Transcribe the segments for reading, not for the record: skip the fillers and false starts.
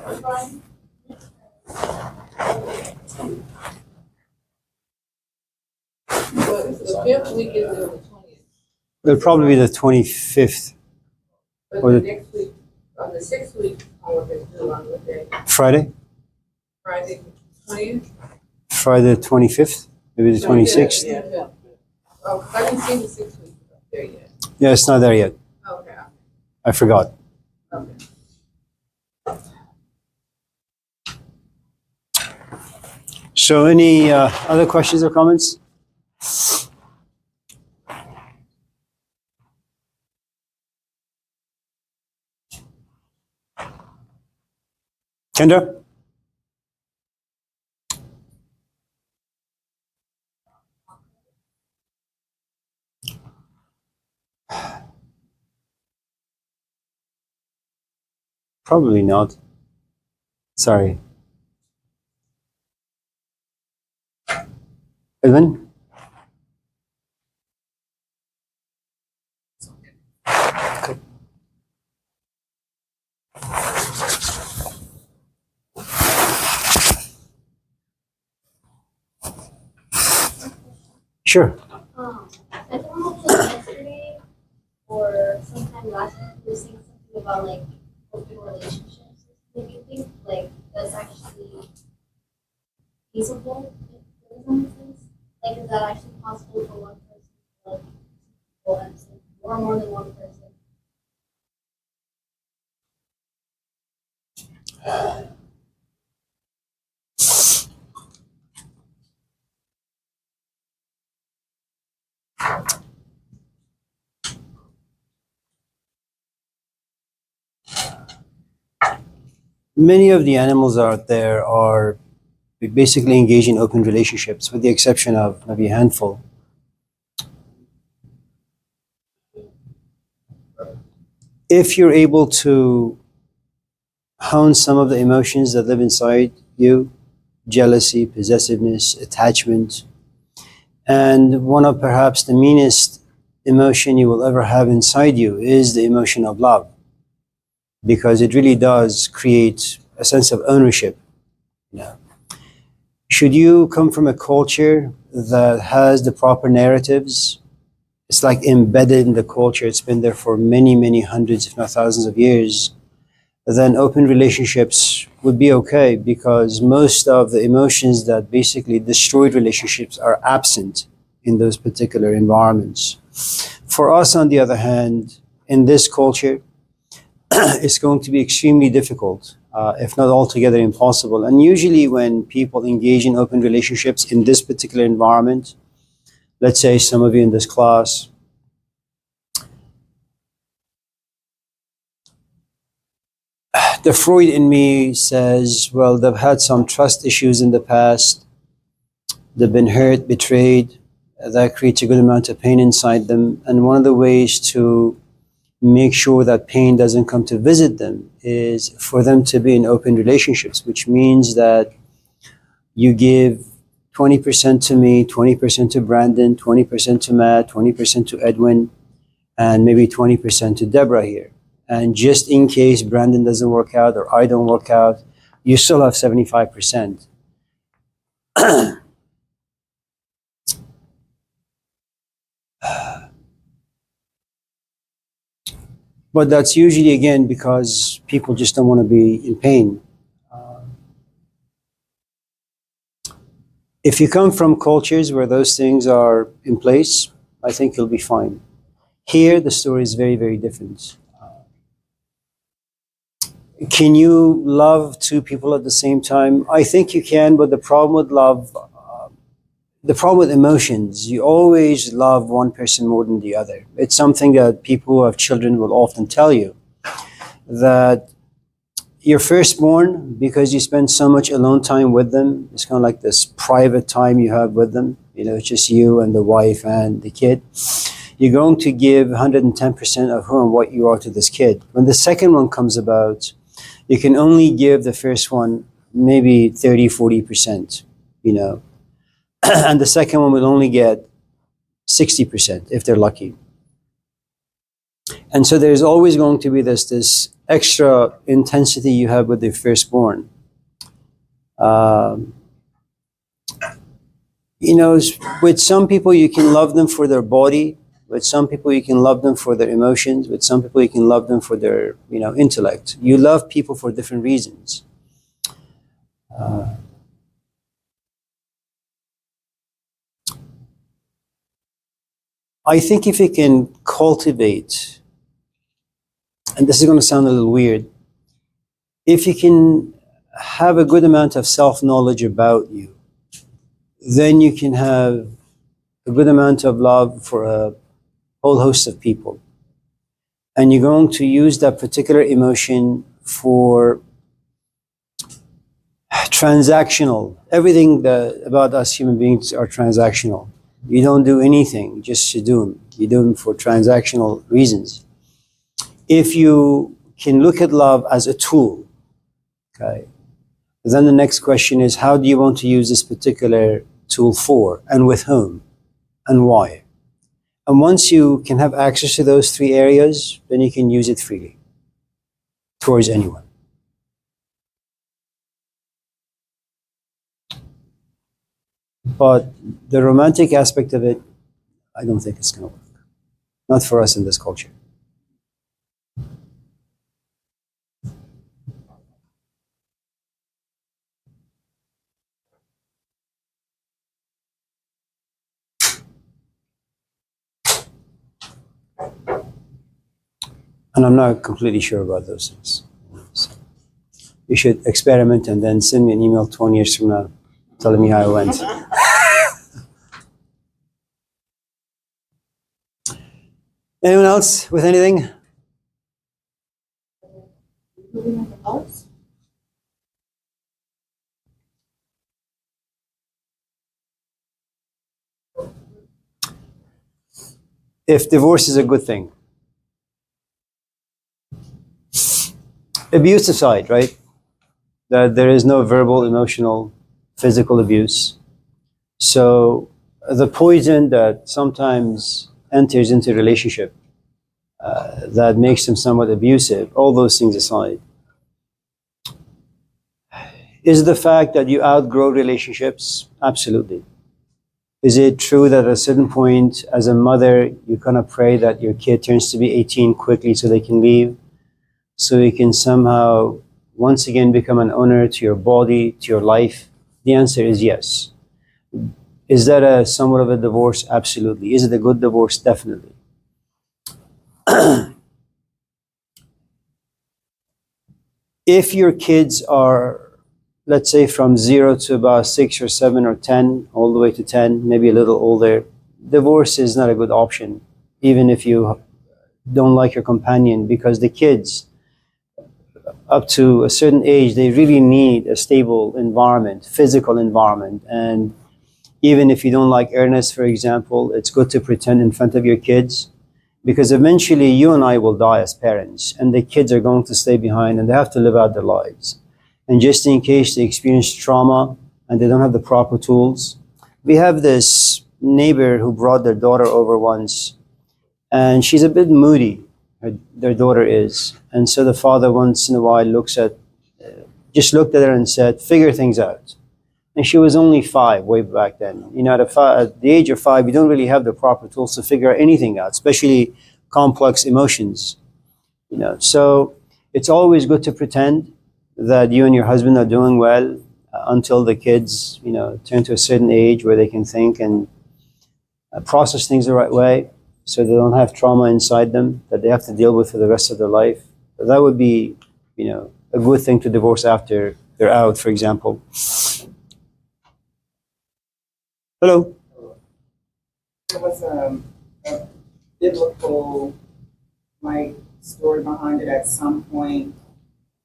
But the fifth week is the 20th. It'll probably be the 25th. But Or the the- next week, on the 6th week, homework is due on what day? Friday? Friday, 20th? Friday the 25th? Maybe the 26th? Yeah. Oh, 'cause I didn't see the 6th week up there yet. Yeah, it's not there yet. Okay, I forgot. okay. So any other questions or comments? Kendra? Probably not. Sorry. Edwin? Okay. Sure. I don't know if it was yesterday or sometime last week you were saying something about like open relationships. Do you think like that's actually feasible? Does that make sense? Like, is that actually possible for one person to like people and say, or more than one person? Many of the animals out there are basically engaged in open relationships, with the exception of maybe a handful. If you're able to hone some of the emotions that live inside you, jealousy, possessiveness, attachment, and one of perhaps the meanest emotion you will ever have inside you is the emotion of love, because it really does create a sense of ownership. Should you come from a culture that has the proper narratives, it's like embedded in the culture, it's been there for many, many hundreds, if not thousands of years, then open relationships would be okay, because most of the emotions that basically destroyed relationships are absent in those particular environments. For us, on the other hand, in this culture, it's going to be extremely difficult, if not altogether impossible. And usually when people engage in open relationships in this particular environment, let's say some of you in this class, the Freud in me says, well, they've had some trust issues in the past, they've been hurt, betrayed, that creates a good amount of pain inside them. And one of the ways to make sure that pain doesn't come to visit them is for them to be in open relationships, which means that you give 20% to me, 20% to Brandon, 20% to Matt, 20% to Edwin, and maybe 20% to Deborah here. And just in case Brandon doesn't work out or I don't work out, you still have 75%. But that's usually, again, because people just don't want to be in pain. If you come from cultures where those things are in place, I think you'll be fine. Here, the story is very, very different. Can you love two people at the same time? I think you can, but the problem with love, the problem with emotions, you always love one person more than the other. It's something that people who have children will often tell you, that your firstborn, because you spend so much alone time with them, it's kind of like this private time you have with them, it's just you and the wife and the kid. You're going to give 110% of who and what you are to this kid. When the second one comes about, you can only give the first one maybe 30, 40%, and the second one will only get 60% if they're lucky. And so there's always going to be this extra intensity you have with the firstborn. Um, with some people you can love them for their body. With some people you can love them for their emotions. With some people you can love them for their, intellect. You love people for different reasons. I think if you can cultivate, and this is going to sound a little weird, if you can have a good amount of self-knowledge about you, then you can have a good amount of love for a whole host of people. And you're going to use that particular emotion for transactional. Everything about us human beings are transactional. You don't do anything just to do them. You do them for transactional reasons. If you can look at love as a tool, okay, then the next question is, how do you want to use this particular tool for, and with whom, and why? And once you can have access to those three areas, then you can use it freely towards anyone. But the romantic aspect of it, I don't think it's going to work. Not for us in this culture. And I'm not completely sure about those things. So you should experiment and then send me an email 20 years from now telling me how it went. Anyone else with anything? If divorce is a good thing. Abuse aside, right? That there is no verbal, emotional, physical abuse. So the poison that sometimes enters into a relationship that makes them somewhat abusive, all those things aside, is the fact that you outgrow relationships? Absolutely. Is it true that at a certain point, as a mother, you kind of pray that your kid turns to be 18 quickly so they can leave, so you can somehow once again become an owner to your body, to your life? The answer is yes. Is that a somewhat of a divorce? Absolutely. Is it a good divorce? Definitely. If your kids are, let's say, from 0 to about 6 or 7 or 10, all the way to 10, maybe a little older, divorce is not a good option, even if you don't like your companion, because the kids, up to a certain age, they really need a stable environment, physical environment. And even if you don't like earnest, for example, it's good to pretend in front of your kids, because eventually you and I will die as parents, and the kids are going to stay behind and they have to live out their lives. And just in case they experience trauma and they don't have the proper tools, we have this neighbor who brought their daughter over once, and she's a bit moody, their daughter is. And so the father once in a while just looked at her and said, figure things out. And she was only 5 way back then. At the age of 5, you don't really have the proper tools to figure anything out, especially complex emotions. So it's always good to pretend that you and your husband are doing well until the kids, turn to a certain age where they can think and process things the right way, so they don't have trauma inside them that they have to deal with for the rest of their life. But that would be, a good thing to divorce after they're out, for example. Hello. There was a biblical story behind it. At some point,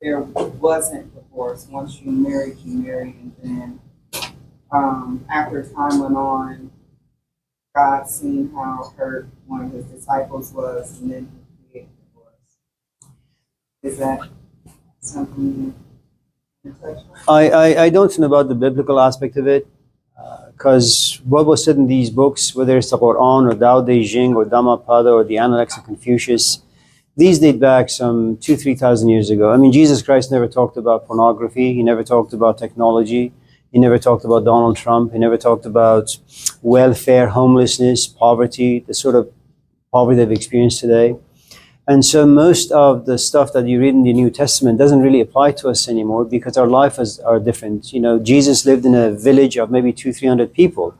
there wasn't divorce. Once you married, and then after time went on, God seen how hurt one of his disciples was, and then he created divorce. Is that something you touch on? I don't know about the biblical aspect of it, because what was said in these books, whether it's the Quran or Tao Te Ching or Dhammapada or the Analects of Confucius, These date back some 3,000 years ago. I mean, Jesus Christ never talked about pornography. He never talked about technology. He never talked about Donald Trump. He never talked about welfare, homelessness, poverty, the sort of poverty they've experienced today. And so most of the stuff that you read in the New Testament doesn't really apply to us anymore because our lives are different. You know, Jesus lived in a village of maybe 200-300 people.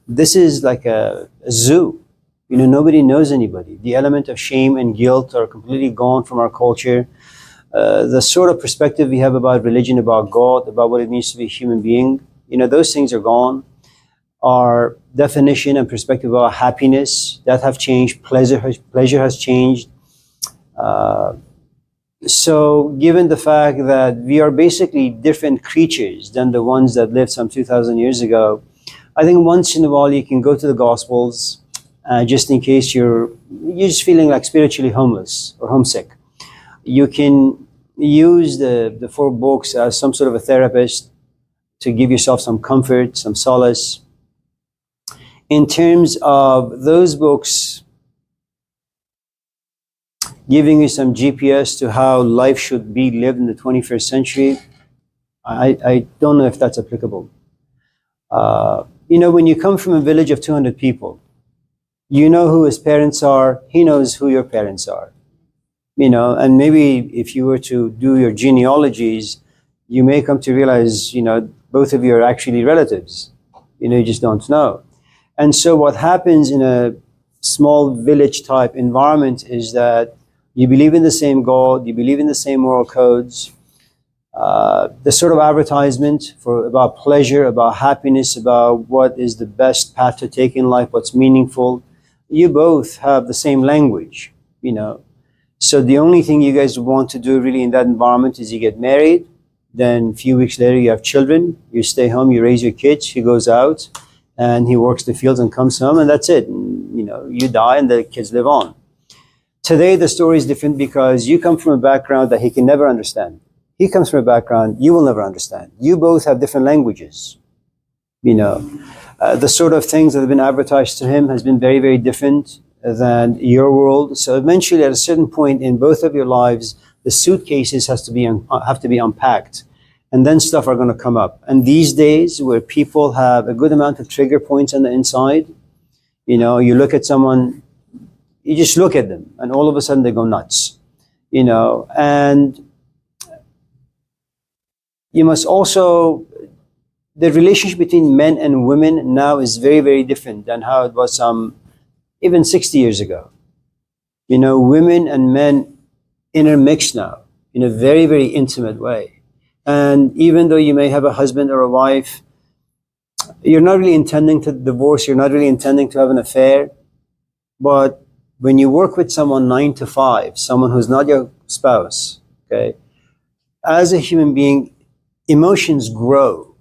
This is like a zoo. You know, nobody knows anybody. The element of shame and guilt are completely gone from our culture. The sort of perspective we have about religion, about God, about what it means to be a human being, you know, those things are gone. Our definition and perspective about happiness, that have changed. Pleasure has changed. So given the fact that we are basically different creatures than the ones that lived some 2,000 years ago, I think once in a while you can go to the Gospels, just in case you're just feeling like spiritually homeless or homesick. You can use the 4 books as some sort of a therapist to give yourself some comfort, some solace. In terms of those books giving you some GPS to how life should be lived in the 21st century, I don't know if that's applicable. You know, when you come from a village of 200 people, you know who his parents are, he knows who your parents are. You know, and maybe if you were to do your genealogies, you may come to realize, you know, both of you are actually relatives. You know, you just don't know. And so what happens in a small village type environment is that you believe in the same God, you believe in the same moral codes. The sort of advertisement about pleasure, about happiness, about what is the best path to take in life, what's meaningful. You both have the same language, you know. So the only thing you guys want to do really in that environment is you get married, then a few weeks later you have children, you stay home, you raise your kids, he goes out and he works the fields and comes home, and that's it. And, you know, you die and the kids live on. Today the story is different because you come from a background that he can never understand. He comes from a background you will never understand. You both have different languages. You know, the sort of things that have been advertised to him has been very, very different than your world. So eventually, at a certain point in both of your lives, the suitcases have to be unpacked, and then stuff are going to come up. And these days, where people have a good amount of trigger points on the inside, you know, you look at someone, you just look at them, and all of a sudden they go nuts. You know, and you must also, the relationship between men and women now is very, very different than how it was even 60 years ago. You know, women and men intermix now in a very, very intimate way. And even though you may have a husband or a wife, you're not really intending to divorce, you're not really intending to have an affair. But when you work with someone 9 to 5, someone who's not your spouse, okay, as a human being, emotions grow.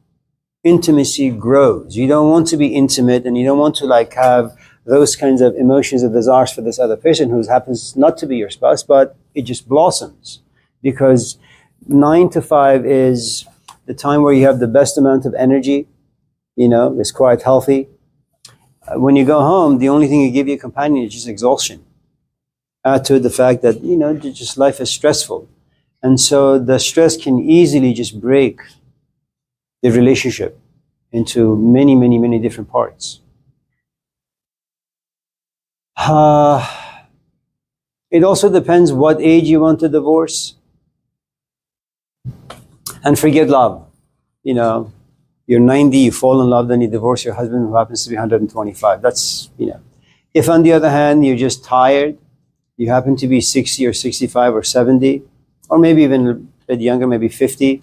Intimacy grows. You don't want to be intimate, and you don't want to like have those kinds of emotions of desires for this other person who happens not to be your spouse, but it just blossoms. Because 9 to 5 is the time where you have the best amount of energy, you know, it's quite healthy. When you go home, the only thing you give your companion is just exhaustion. Add to it the fact that, you know, just life is stressful. And so the stress can easily just break the relationship into many, many, many different parts. It also depends what age you want to divorce. And forget love. You know, you're 90, you fall in love, then you divorce your husband who happens to be 125. That's, you know. If on the other hand, you're just tired, you happen to be 60 or 65 or 70, or maybe even a bit younger, maybe 50,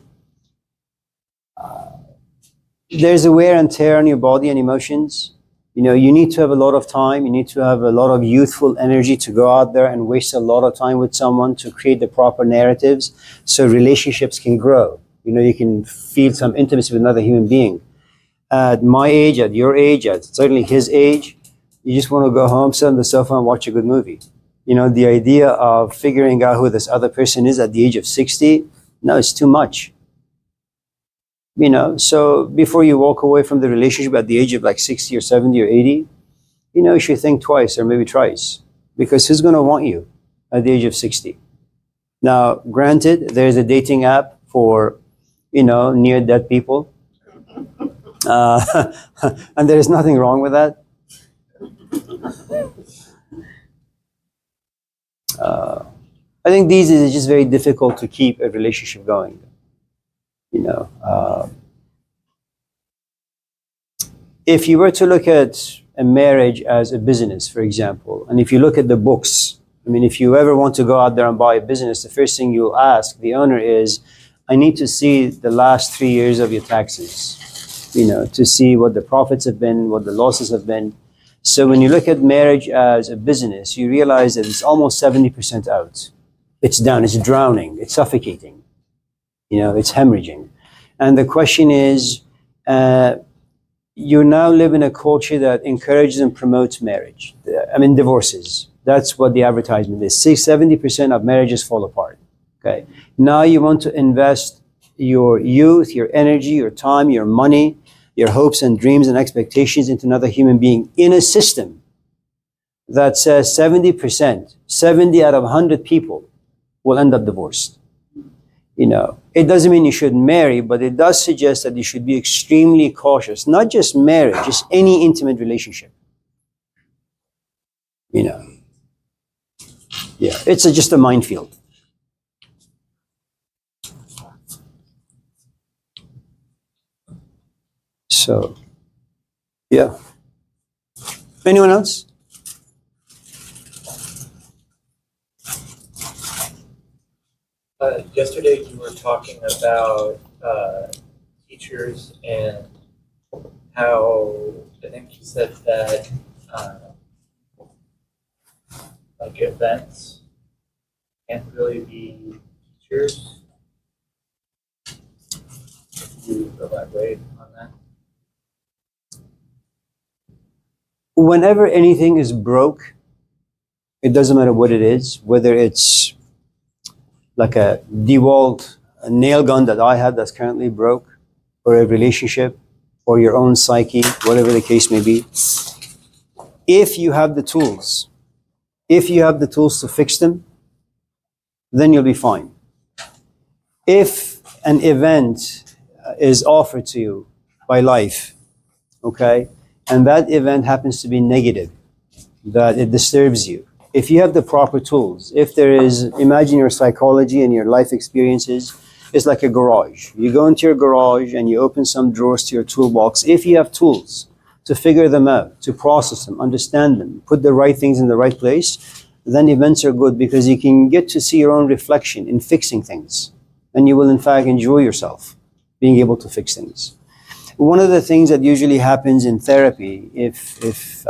there's a wear and tear on your body and emotions. You know, you need to have a lot of time. You need to have a lot of youthful energy to go out there and waste a lot of time with someone to create the proper narratives so relationships can grow. You know, you can feel some intimacy with another human being. At my age, at your age, at certainly his age, you just want to go home, sit on the sofa and watch a good movie. You know, the idea of figuring out who this other person is at the age of 60, no, it's too much. You know, so before you walk away from the relationship at the age of like 60 or 70 or 80, you know, you should think twice or maybe thrice, because who's going to want you at the age of 60. Now, granted, there's a dating app for, near dead people. And there is nothing wrong with that. I think these days it's just very difficult to keep a relationship going. If you were to look at a marriage as a business, for example, and if you look at the books, if you ever want to go out there and buy a business, the first thing you'll ask the owner is, I need to see the last 3 years of your taxes, to see what the profits have been, what the losses have been. So when you look at marriage as a business, you realize that it's almost 70% out. It's down, it's drowning, it's suffocating, it's hemorrhaging. And the question is, you now live in a culture that encourages and promotes marriage. Divorces. That's what the advertisement is. 70% of marriages fall apart. Okay. Now you want to invest your youth, your energy, your time, your money, your hopes and dreams and expectations into another human being in a system that says 70%, 70 out of 100 people will end up divorced. It doesn't mean you shouldn't marry, but it does suggest that you should be extremely cautious. Not just marriage, just any intimate relationship. Yeah, it's just a minefield. So, yeah. Anyone else? Yesterday you were talking about teachers and how I think you said that like events can't really be teachers. Could you elaborate on that? Whenever anything is broke, it doesn't matter what it is, whether it's like a DeWalt a nail gun that I have that's currently broke, or a relationship, or your own psyche, whatever the case may be. If you have the tools to fix them, then you'll be fine. If an event is offered to you by life, okay, and that event happens to be negative, that it disturbs you, if you have the proper tools, if there is, imagine your psychology and your life experiences, it's like a garage. You go into your garage and you open some drawers to your toolbox. If you have tools to figure them out, to process them, understand them, put the right things in the right place, then events are good because you can get to see your own reflection in fixing things. And you will in fact enjoy yourself being able to fix things. One of the things that usually happens in therapy, if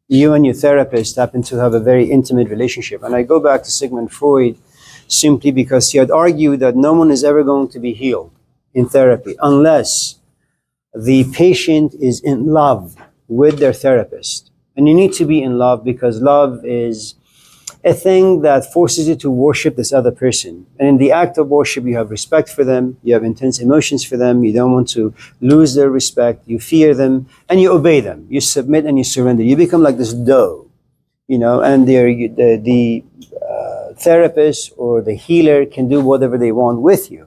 you and your therapist happen to have a very intimate relationship, and I go back to Sigmund Freud simply because he had argued that no one is ever going to be healed in therapy unless the patient is in love with their therapist. And you need to be in love because love is a thing that forces you to worship this other person. And in the act of worship, you have respect for them, you have intense emotions for them, you don't want to lose their respect, you fear them, and you obey them. You submit and you surrender. You become like this dough, and the therapist or the healer can do whatever they want with you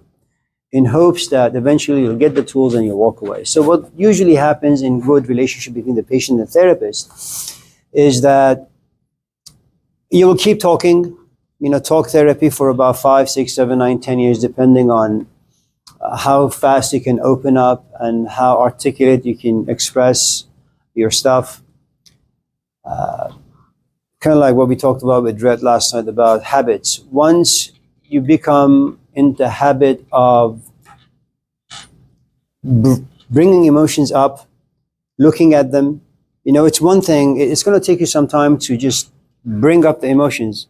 in hopes that eventually you'll get the tools and you'll walk away. So what usually happens in good relationship between the patient and the therapist is that you will keep talking, talk therapy for about 5, 6, 7, 9, 10 years, depending on how fast you can open up and how articulate you can express your stuff. Kind of like what we talked about with Dredd last night about habits. Once you become in the habit of bringing emotions up, looking at them, it's one thing, it's going to take you some time to just bring up the emotions.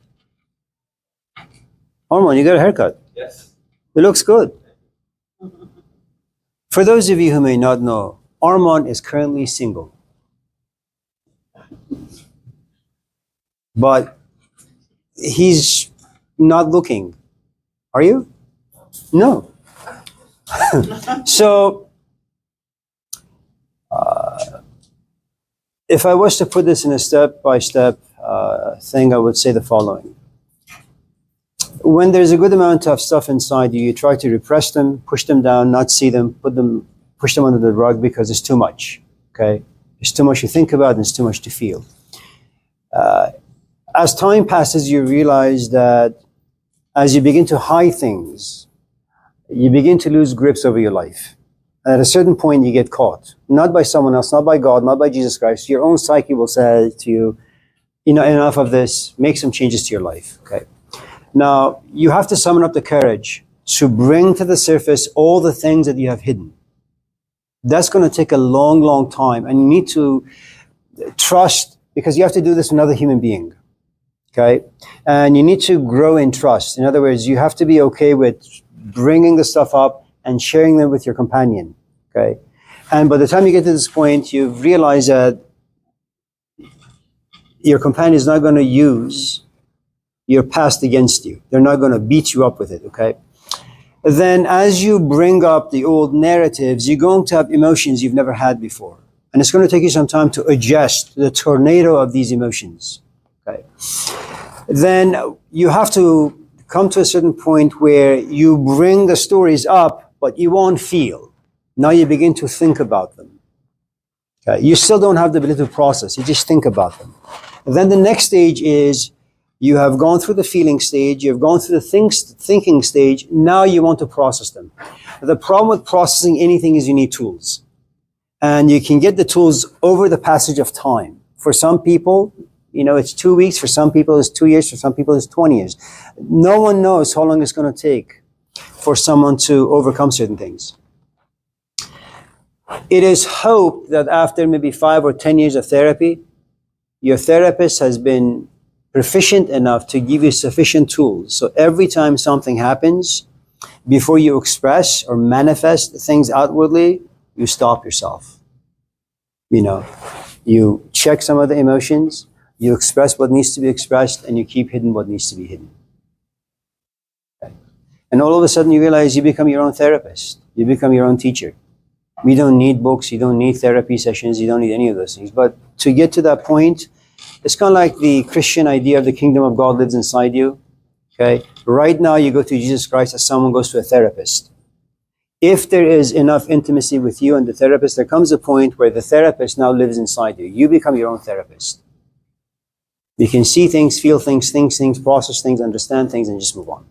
Armand, you got a haircut. Yes. It looks good. For those of you who may not know, Armand is currently single. But he's not looking. Are you? No. So, if I was to put this in a step-by-step thing, I would say the following. When there's a good amount of stuff inside you, you try to repress them, push them down, not see them, push them under the rug because it's too much. Okay, it's too much to think about and it's too much to feel. As time passes, you realize that as you begin to hide things, you begin to lose grips over your life. At a certain point, you get caught, not by someone else, not by God, not by Jesus Christ. Your own psyche will say to you, enough of this, make some changes to your life. Okay. Now, you have to summon up the courage to bring to the surface all the things that you have hidden. That's going to take a long, long time, and you need to trust, because you have to do this with another human being. Okay? And you need to grow in trust. In other words, you have to be okay with bringing the stuff up and sharing them with your companion. Okay? And by the time you get to this point, you've realized that your companion is not going to use your past against you. They're not going to beat you up with it. Okay? Then as you bring up the old narratives, you're going to have emotions you've never had before. And it's going to take you some time to adjust to the tornado of these emotions. Okay. Then you have to come to a certain point where you bring the stories up, but you won't feel. Now you begin to think about them. Okay. You still don't have the ability to process. You just think about them. And then the next stage is you have gone through the feeling stage, you've gone through the thinking stage, now you want to process them. The problem with processing anything is you need tools. And you can get the tools over the passage of time. For some people, it's 2 weeks, for some people it's 2 years, for some people it's 20 years. No one knows how long it's going to take for someone to overcome certain things. It is hoped that after maybe 5 or 10 years of therapy, your therapist has been proficient enough to give you sufficient tools. So every time something happens, before you express or manifest things outwardly, you stop yourself. You check some of the emotions, you express what needs to be expressed, and you keep hidden what needs to be hidden. Okay. And all of a sudden you realize you become your own therapist. You become your own teacher. You don't need books, you don't need therapy sessions, you don't need any of those things. But to get to that point, it's kind of like the Christian idea of the kingdom of God lives inside you. Okay. Right now you go to Jesus Christ as someone goes to a therapist. If there is enough intimacy with you and the therapist, there comes a point where the therapist now lives inside you. You become your own therapist. You can see things, feel things, think things, process things, understand things, and just move on.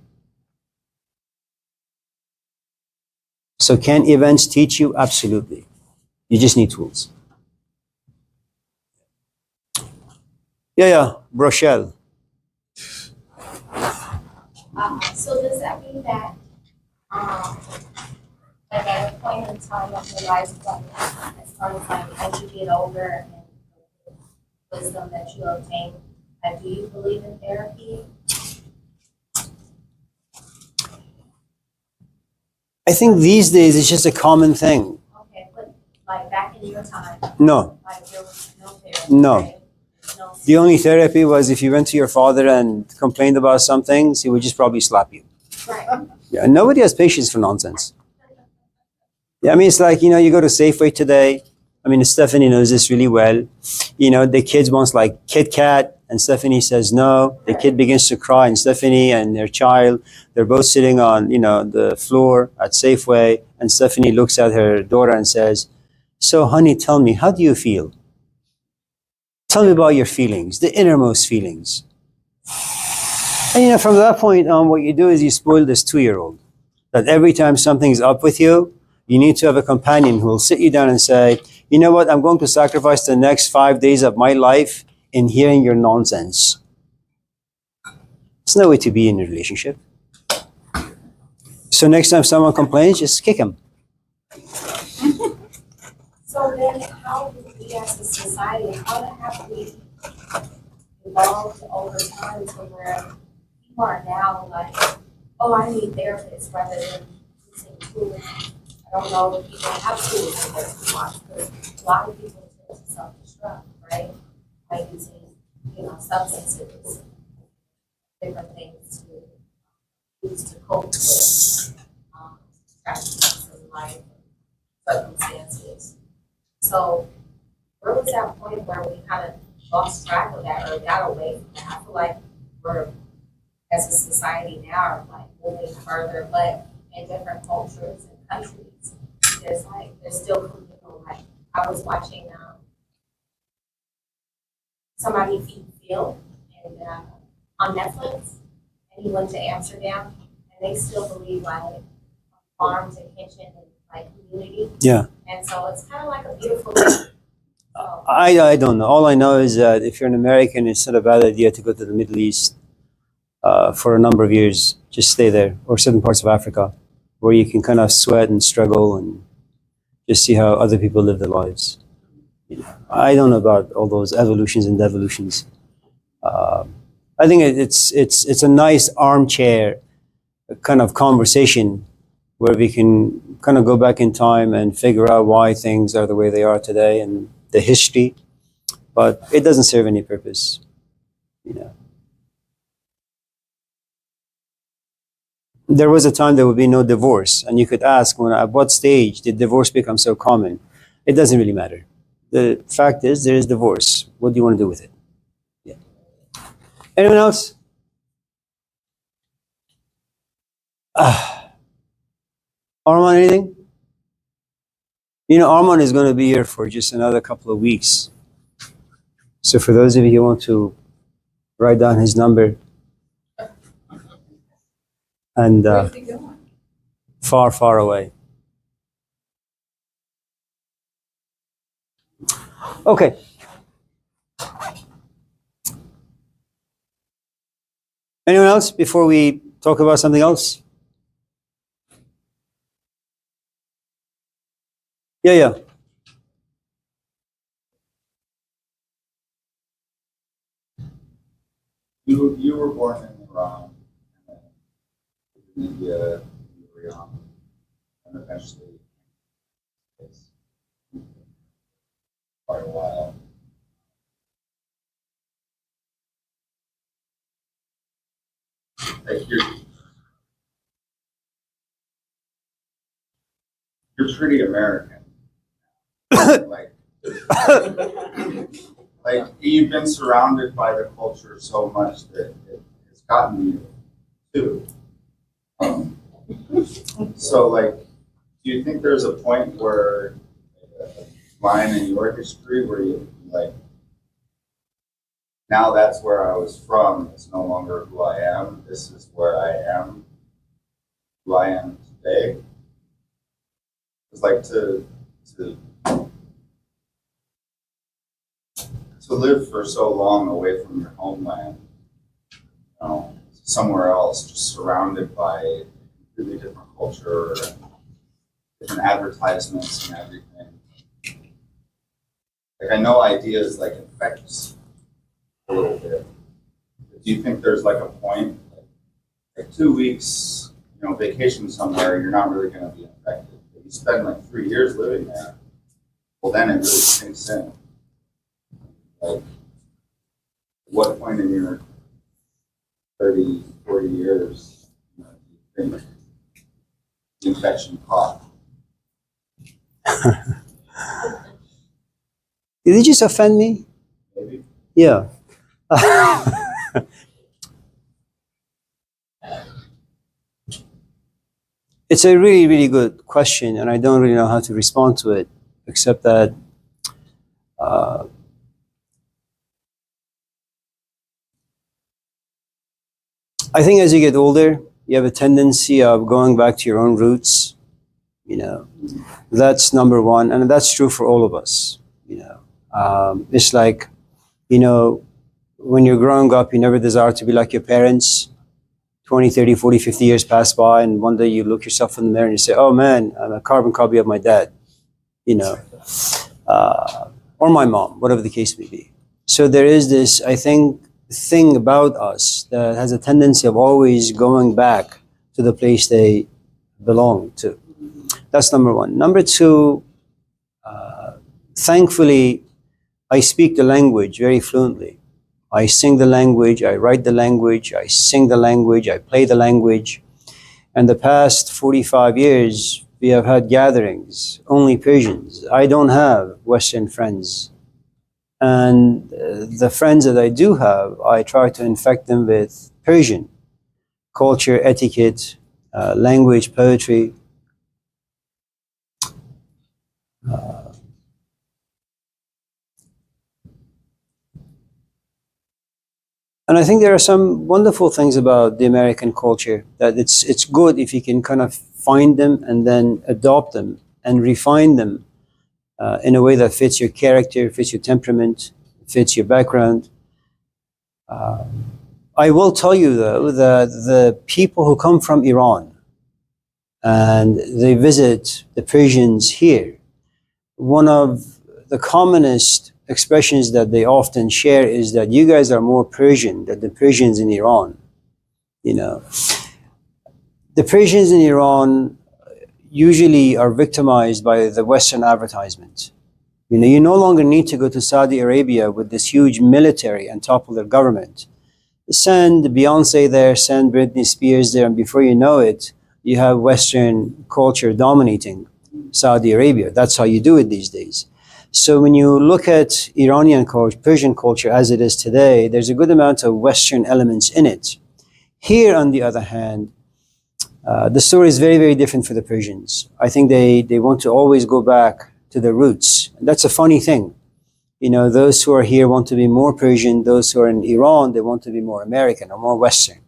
So can events teach you? Absolutely. You just need tools. Yeah, Rochelle. So does that mean that, like at a point in time of your life, as far as like as you get older and the wisdom that you obtain, do you believe in therapy? I think these days it's just a common thing. Okay, but like back in your time, No, like there was no therapy. No. Right? No. the only therapy was if you went to your father and complained about some things, he would just probably slap you. Right. Yeah, nobody has patience for nonsense. Yeah, it's like, you go to Safeway today. Stephanie knows this really well. The kids wants like Kit Kat, and Stephanie says no. The kid begins to cry, and Stephanie and their child, they're both sitting on, the floor at Safeway, and Stephanie looks at her daughter and says, "So, honey, tell me, how do you feel? Tell me about your feelings, the innermost feelings." And from that point on, what you do is you spoil this 2-year-old. That every time something's up with you, you need to have a companion who will sit you down and say, "You know what, I'm going to sacrifice the next 5 days of my life in hearing your nonsense." It's no way to be in a relationship. So next time someone complains, just kick him. So then how do we as a society, how have we evolved over time to where people are now like, oh, I need therapists rather than using tools? I don't know if people have tools in their toolbox, because a lot of people tend to self-destruct, right? By using, substances, different things to use to cope with tragedies in life, circumstances. So where was that point where we kind of lost track of that or got away from that. I feel like we're, as a society now, are like moving further, but in different cultures and countries, there's still communal. Like I was watching somebody feed Phil and on Netflix, and he went to Amsterdam, and they still believe like farms and kitchen and like community. Yeah. And so it's kind of like a beautiful thing. So, I don't know. All I know is that if you're an American, it's not a bad idea to go to the Middle East for a number of years. Just stay there, or certain parts of Africa, where you can kind of sweat and struggle and just see how other people live their lives. You know, I don't know about all those evolutions and devolutions. I think it's a nice armchair kind of conversation where we can kind of go back in time and figure out why things are the way they are today and the history, but it doesn't serve any purpose, you know. There was a time there would be no divorce, and you could ask, at what stage did divorce become so common? It doesn't really matter. The fact is, there is divorce. What do you want to do with it? Yeah. Anyone else? Arman, anything? You know, Arman is going to be here for just another couple of weeks. So for those of you who want to write down his number, and Where's he going? far, far away. Okay. Anyone else before we talk about something else? Yeah. You were born in Iran, and then in India, you were young, and eventually it's quite a while. Like you're pretty American. like, like you've been surrounded by the culture so much that it's gotten you too. So like, do you think there's a point where a line in your history where you like, now that's where I was from, it's no longer who I am, this is where I am, who I am today? It's like to live for so long away from your homeland, you know, somewhere else, just surrounded by a completely different culture, and different advertisements and everything. Like I know ideas like affects a little bit. But do you think there's like a point, like 2 weeks, you know, vacation somewhere, you're not really going to be affected. But you spend like 3 years living there, well then it really sinks in. Like, what point in your 30, 40 years, you know, do you think the infection caught? Did he just offend me? Maybe. Yeah. It's a really, really good question, and I don't really know how to respond to it, except that I think as you get older, you have a tendency of going back to your own roots. You know, that's number one, and that's true for all of us. You know, it's like, you know, when you're growing up, you never desire to be like your parents. 20, 30, 40, 50 years pass by, and one day you look yourself in the mirror and you say, oh man, I'm a carbon copy of my dad, you know, or my mom, whatever the case may be. So there is this, I think, thing about us that has a tendency of always going back to the place they belong to. That's number one. Number two, thankfully, I speak the language very fluently. I sing the language, I write the language, I sing the language, I play the language. And the past 45 years, we have had gatherings, only Persians. I don't have Western friends And the friends that I do have, I try to infect them with Persian culture, etiquette, language, poetry. And I think there are some wonderful things about the American culture, that it's good if you can kind of find them and then adopt them and refine them in a way that fits your character, fits your temperament, fits your background. I will tell you though that the people who come from Iran and they visit the Persians here, one of the commonest expressions that they often share is that you guys are more Persian than the Persians in Iran. You know, the Persians in Iran usually are victimized by the Western advertisement. You know, you no longer need to go to Saudi Arabia with this huge military and topple their government. Send Beyonce there, send Britney Spears there, and before you know it, you have Western culture dominating Saudi Arabia. That's how you do it these days. So when you look at Iranian culture, Persian culture as it is today, there's a good amount of Western elements in it. Here, on the other hand, the story is very, very different for the Persians. I think they want to always go back to the roots. And that's a funny thing. You know, those who are here want to be more Persian. Those who are in Iran, they want to be more American or more Western.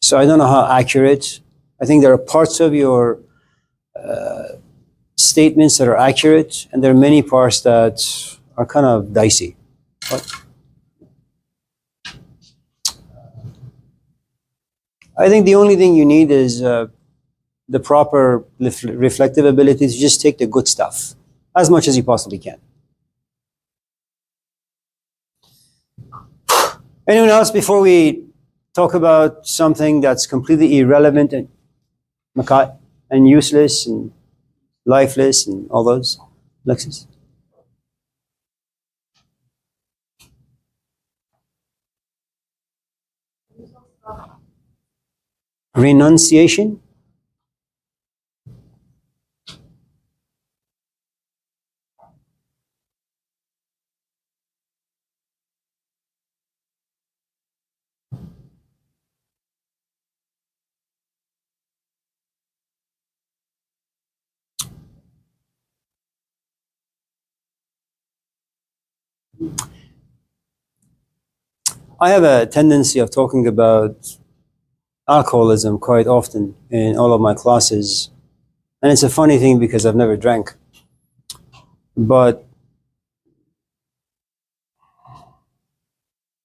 So I don't know how accurate. I think there are parts of your statements that are accurate, and there are many parts that are kind of dicey. But I think the only thing you need is the proper reflective ability to just take the good stuff as much as you possibly can. Anyone else before we talk about something that's completely irrelevant and useless and lifeless and all those? Alexis? Renunciation? I have a tendency of talking about alcoholism quite often in all of my classes. And it's a funny thing because I've never drank. But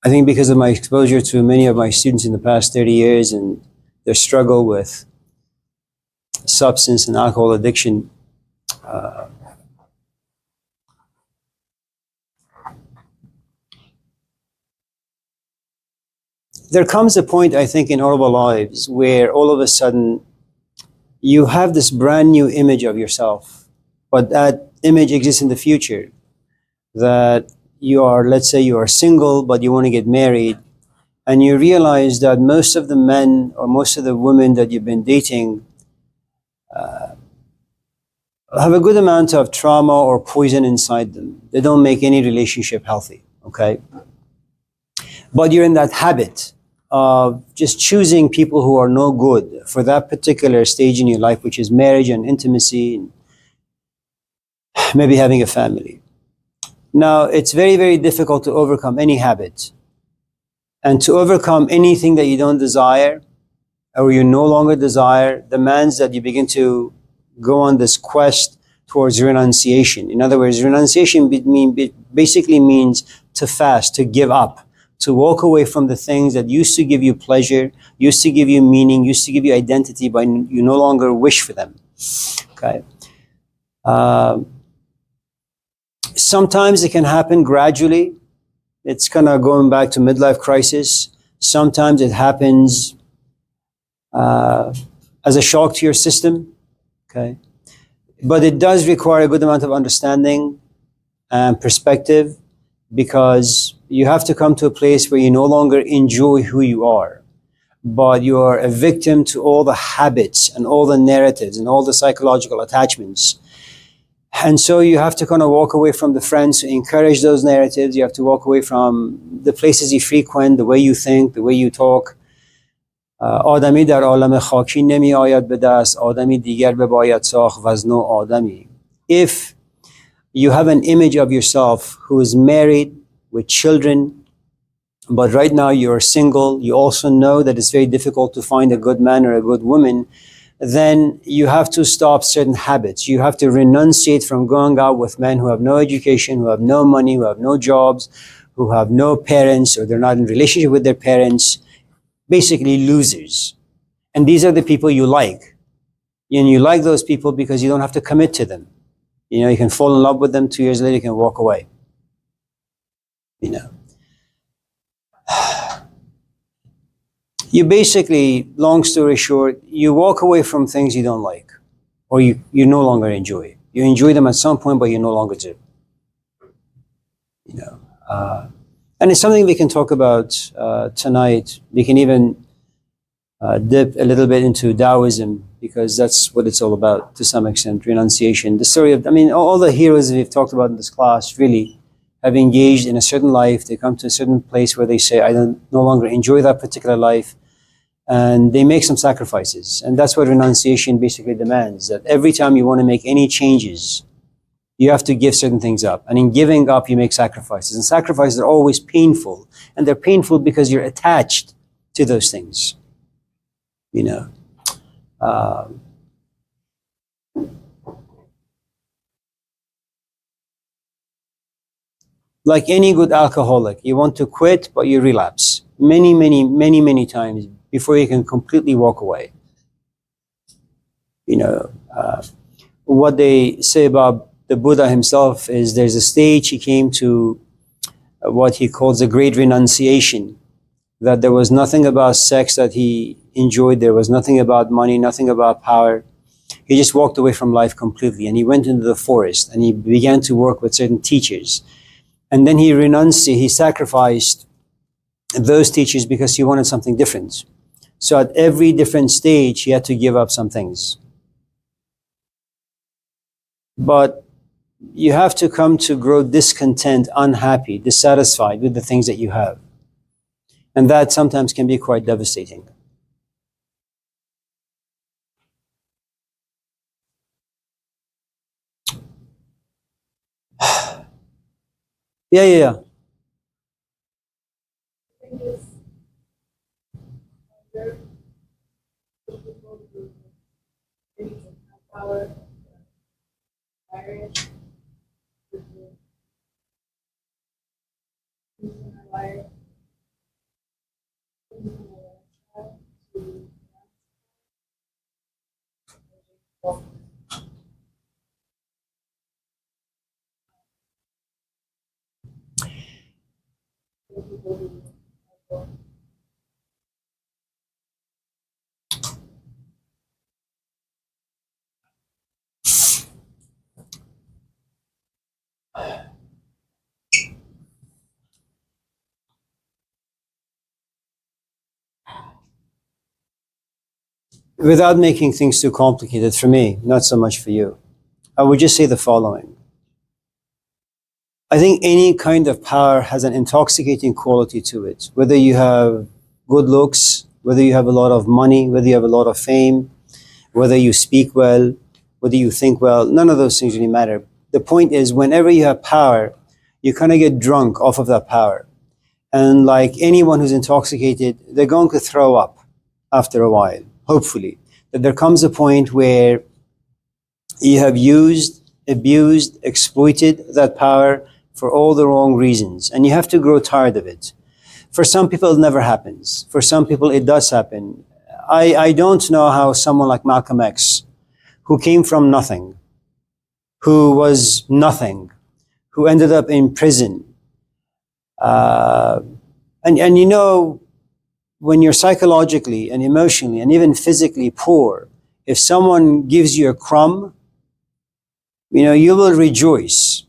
I think because of my exposure to many of my students in the past 30 years and their struggle with substance and alcohol addiction, there comes a point, I think, in all of our lives where all of a sudden you have this brand new image of yourself, but that image exists in the future. That you are, let's say you are single, but you want to get married, and you realize that most of the men or most of the women that you've been dating have a good amount of trauma or poison inside them. They don't make any relationship healthy, okay? But you're in that habit of just choosing people who are no good for that particular stage in your life, which is marriage and intimacy, and maybe having a family. Now, it's very, very difficult to overcome any habit. And to overcome anything that you don't desire, or you no longer desire, demands that you begin to go on this quest towards renunciation. In other words, renunciation basically means to fast, to give up, to walk away from the things that used to give you pleasure, used to give you meaning, used to give you identity, but you no longer wish for them. Okay. Sometimes it can happen gradually. It's kind of going back to midlife crisis. Sometimes it happens as a shock to your system. Okay. But it does require a good amount of understanding and perspective, because you have to come to a place where you no longer enjoy who you are, but you are a victim to all the habits and all the narratives and all the psychological attachments And so you have to kind of walk away from the friends who encourage those narratives. You have to walk away from the places you frequent, the way you think, the way you talk. آدمی در عالم خاکی نمی آید به دست، آدمی دیگر بباید ساخت و از نو آدمی. If you have an image of yourself who is married with children, but right now you're single, you also know that it's very difficult to find a good man or a good woman, then you have to stop certain habits. You have to renunciate from going out with men who have no education, who have no money, who have no jobs, who have no parents, or they're not in relationship with their parents. Basically losers. And these are the people you like. And you like those people because you don't have to commit to them. You know, you can fall in love with them, 2 years later you can walk away. You know. You basically, long story short, you walk away from things you don't like, or you no longer enjoy. You enjoy them at some point, but you no longer do. You know, and it's something we can talk about tonight. We can even dip a little bit into Taoism, because that's what it's all about to some extent, renunciation. The story of, I mean, all the heroes we've talked about in this class really have engaged in a certain life. They come to a certain place where they say, I no longer enjoy that particular life. And they make some sacrifices. And that's what renunciation basically demands, that every time you want to make any changes, you have to give certain things up. And in giving up, you make sacrifices. And sacrifices are always painful. And they're painful because you're attached to those things. You know. Like any good alcoholic, you want to quit, but you relapse many times before you can completely walk away. You know, what they say about the Buddha himself is there's a stage he came to, what he calls the great renunciation, that there was nothing about sex that he enjoyed, there was nothing about money, nothing about power. He just walked away from life completely, and he went into the forest and he began to work with certain teachers. And then he sacrificed those teachers because he wanted something different. So at every different stage, he had to give up some things. But you have to come to grow discontent, unhappy, dissatisfied with the things that you have. And that sometimes can be quite devastating. Yeah. Power, marriage, in our life, Without making things too complicated for me, not so much for you, I would just say the following. I think any kind of power has an intoxicating quality to it. Whether you have good looks, whether you have a lot of money, whether you have a lot of fame, whether you speak well, whether you think well, none of those things really matter. The point is, whenever you have power, you kind of get drunk off of that power. And like anyone who's intoxicated, they're going to throw up after a while, hopefully. That there comes a point where you have used, abused, exploited that power for all the wrong reasons, and you have to grow tired of it. For some people, it never happens. For some people, it does happen. I don't know how someone like Malcolm X, who came from nothing, who was nothing, who ended up in prison, and you know, when you're psychologically and emotionally and even physically poor, if someone gives you a crumb, you know, you will rejoice.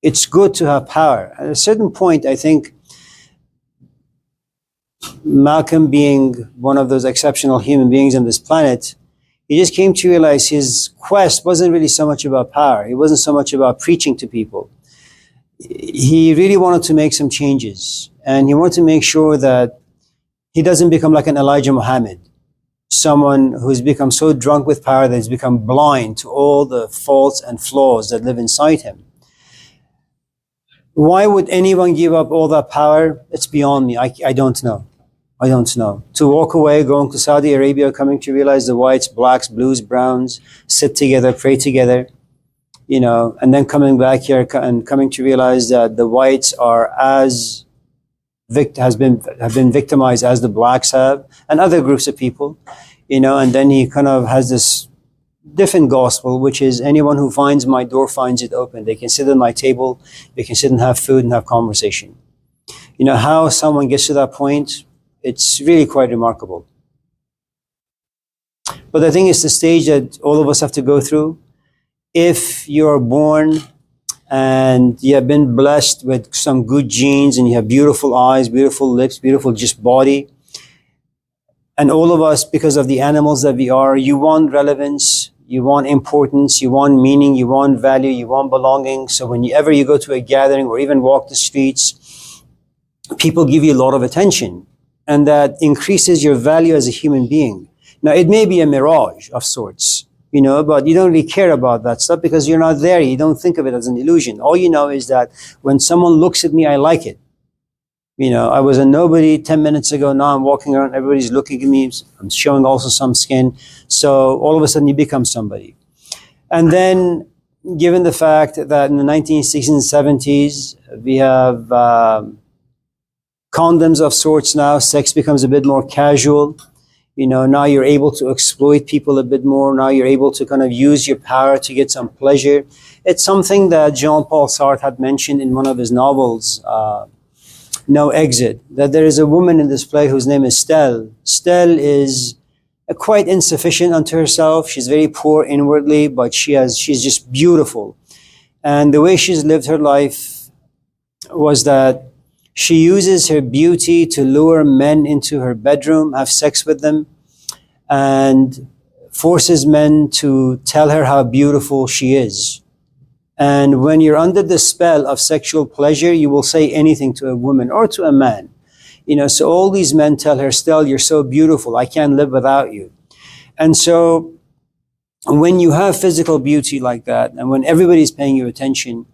It's good to have power. At a certain point, I think Malcolm, being one of those exceptional human beings on this planet, He just came to realize his quest wasn't really so much about power. It wasn't so much about preaching to people. He really wanted to make some changes, and he wanted to make sure that he doesn't become like an Elijah Muhammad, someone who's become so drunk with power that he's become blind to all the faults and flaws that live inside him. Why would anyone give up all that power? It's beyond me. I don't know. I don't know. To walk away, going to Saudi Arabia, coming to realize the whites, blacks, blues, browns sit together, pray together, and then coming back here and coming to realize that the whites are have been victimized as the blacks have, and other groups of people, and then he kind of has this different gospel, which is anyone who finds my door finds it open. They can sit at my table, they can sit and have food and have conversation. How someone gets to that point, it's really quite remarkable. But I think it's the stage that all of us have to go through. If you're born and you have been blessed with some good genes and you have beautiful eyes, beautiful lips, beautiful just body, and all of us, because of the animals that we are, you want relevance, you want importance, you want meaning, you want value, you want belonging. So whenever you go to a gathering or even walk the streets, people give you a lot of attention, and that increases your value as a human being. Now, it may be a mirage of sorts, but you don't really care about that stuff because you're not there. You don't think of it as an illusion. All you know is that when someone looks at me, I like it. I was a nobody 10 minutes ago. Now I'm walking around, everybody's looking at me. I'm showing also some skin. So all of a sudden you become somebody. And then given the fact that in the 1960s and 70s, we have condoms of sorts now, sex becomes a bit more casual. Now you're able to exploit people a bit more. Now you're able to kind of use your power to get some pleasure. It's something that Jean-Paul Sartre had mentioned in one of his novels, No Exit, that there is a woman in this play whose name is Stell. Stell is quite insufficient unto herself. She's very poor inwardly, but she's just beautiful. And the way she's lived her life was that she uses her beauty to lure men into her bedroom, have sex with them, and forces men to tell her how beautiful she is. And when you're under the spell of sexual pleasure, you will say anything to a woman or to a man. So all these men tell her, Stell, you're so beautiful, I can't live without you. And so when you have physical beauty like that, and when everybody's paying you attention,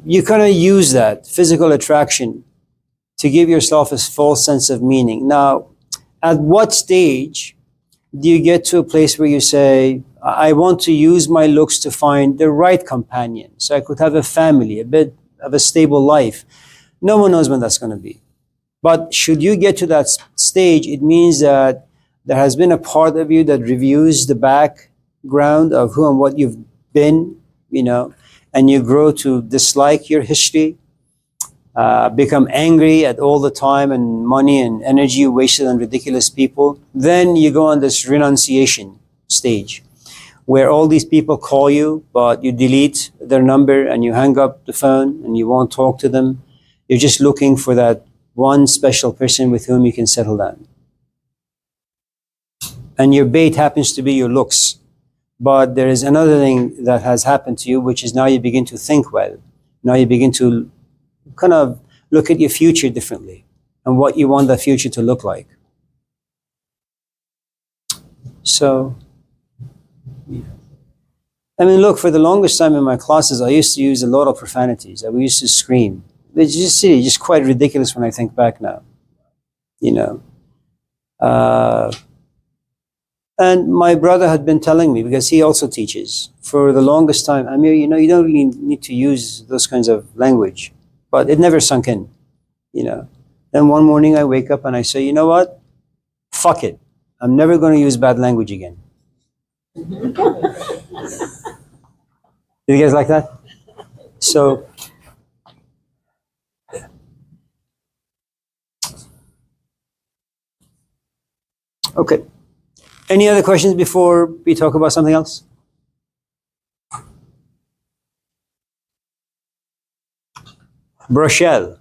you kind of use that physical attraction to give yourself a false sense of meaning. Now, at what stage do you get to a place where you say, I want to use my looks to find the right companion so I could have a family, a bit of a stable life? No one knows when that's going to be. But should you get to that stage, it means that there has been a part of you that reviews the background of who and what you've been, and you grow to dislike your history, become angry at all the time and money and energy wasted on ridiculous people. Then you go on this renunciation stage where all these people call you, but you delete their number and you hang up the phone and you won't talk to them. You're just looking for that one special person with whom you can settle down. And your bait happens to be your looks. But there is another thing that has happened to you, which is now you begin to think well. Now you begin to kind of look at your future differently and what you want that future to look like. So, yeah. Look, for the longest time in my classes, I used to use a lot of profanities. We used to scream. It's just quite ridiculous when I think back now. And my brother had been telling me, because he also teaches, for the longest time, Amir, you don't really need to use those kinds of language. But it never sunk in, Then one morning I wake up and I say, you know what? Fuck it. I'm never going to use bad language again. Did you guys like that? So, okay. Any other questions before we talk about something else? Brochelle.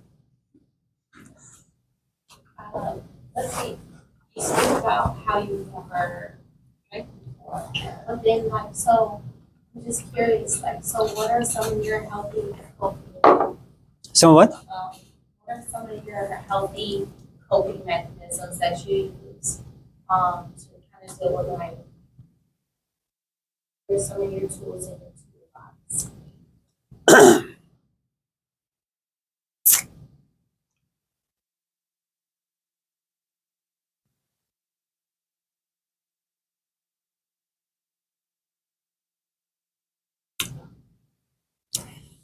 Let's see. you speak about how you've never drank before, but then like, so I'm just curious, like, so what are some of your healthy coping? So what? What are some of your healthy coping mechanisms that you use to kind of deal with life? What are some of your tools in your toolbox?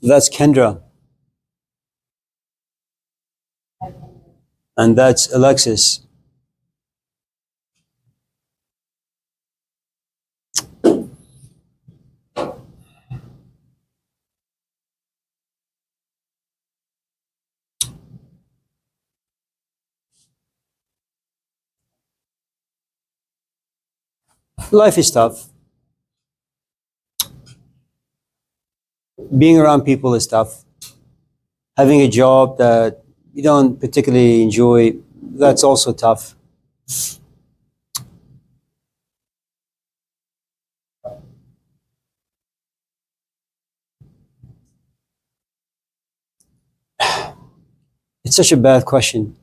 That's Kendra. And that's Alexis. Life is tough. Being around people is tough. Having a job that you don't particularly enjoy, that's also tough. It's such a bad question.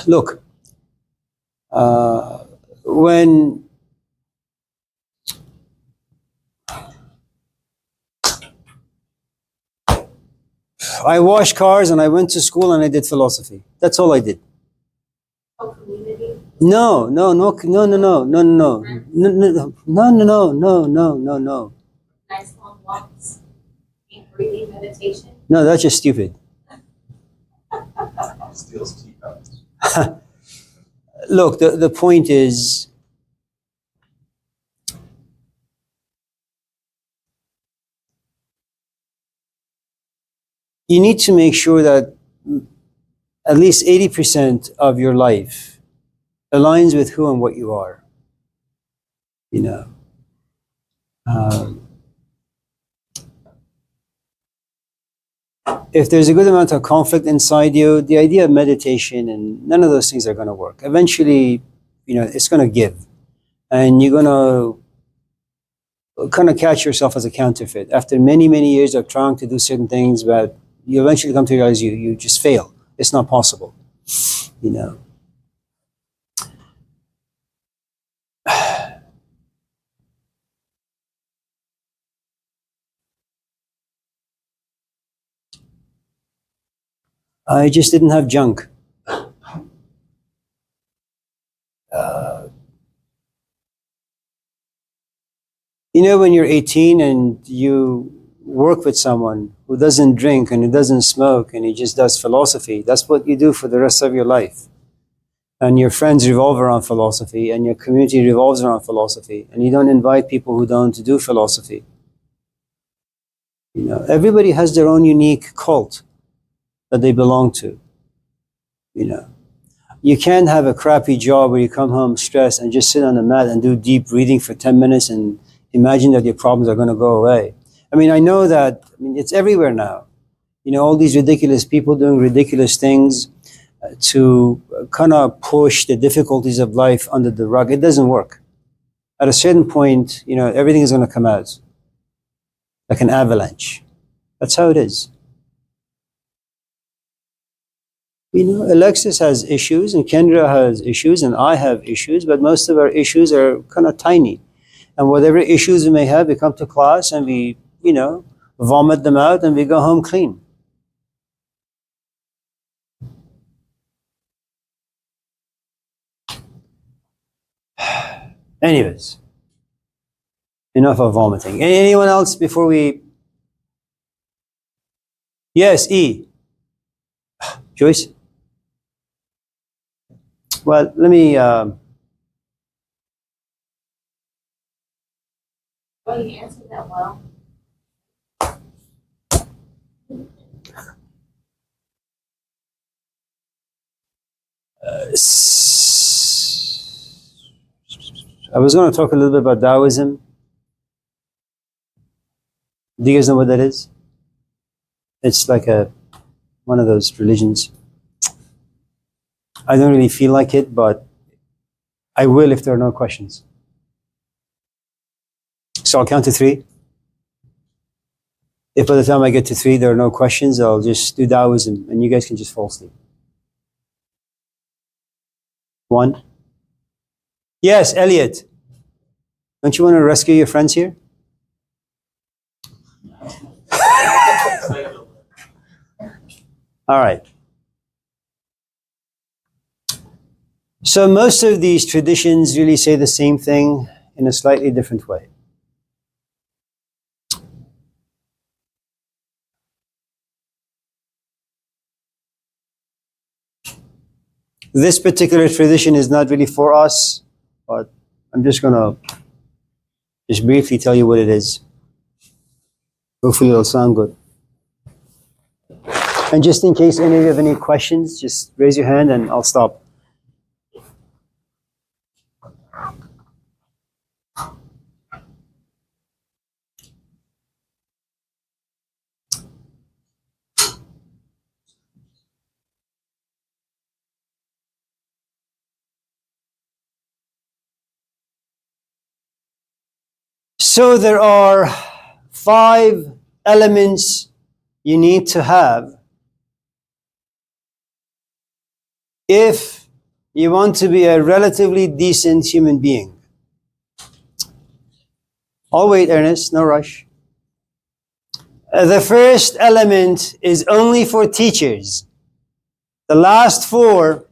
Look, when I washed cars and I went to school and I did philosophy. That's all I did. Oh, community? No, no, no, no, no, no, no, no, no, no, no, no, no, no, no, no. Nice long walks, deep breathing, meditation. No, that's just stupid. Steals teacups. Look, the point is, you need to make sure that at least 80% of your life aligns with who and what you are. You know, if there's a good amount of conflict inside you, the idea of meditation and none of those things are going to work. Eventually, it's going to give, and you're going to kind of catch yourself as a counterfeit after many, many years of trying to do certain things, but you eventually come to realize you just fail. It's not possible, you know. I just didn't have junk. When you're 18 and you work with someone who doesn't drink and who doesn't smoke and he just does philosophy, that's what you do for the rest of your life. And your friends revolve around philosophy and your community revolves around philosophy, and you don't invite people who don't do philosophy. Everybody has their own unique cult that they belong to. You can't have a crappy job where you come home stressed and just sit on the mat and do deep breathing for 10 minutes and imagine that your problems are going to go away. I know that, it's everywhere now. All these ridiculous people doing ridiculous things to kind of push the difficulties of life under the rug. It doesn't work. At a certain point, everything is going to come out like an avalanche. That's how it is. Alexis has issues and Kendra has issues and I have issues, but most of our issues are kind of tiny. And whatever issues we may have, we come to class and we, vomit them out and we go home clean. Anyways, enough of vomiting. Anyone else before we... Yes, E. Joyce? Well, let me... Well, you answered that well. I was going to talk a little bit about Taoism. Do you guys know what that is? It's like a one of those religions. I don't really feel like it, but I will if there are no questions. So I'll count to 3. If by the time I get to 3 there are no questions, I'll just do Taoism and you guys can just fall asleep. 1. Yes, Elliot. Don't you want to rescue your friends here? All right. So most of these traditions really say the same thing in a slightly different way. This particular tradition is not really for us, but I'm just going to just briefly tell you what it is. Hopefully it'll sound good. And just in case any of you have any questions, just raise your hand and I'll stop. So there are 5 elements you need to have if you want to be a relatively decent human being. I'll wait, Ernest, no rush. The first element is only for teachers. The last 4,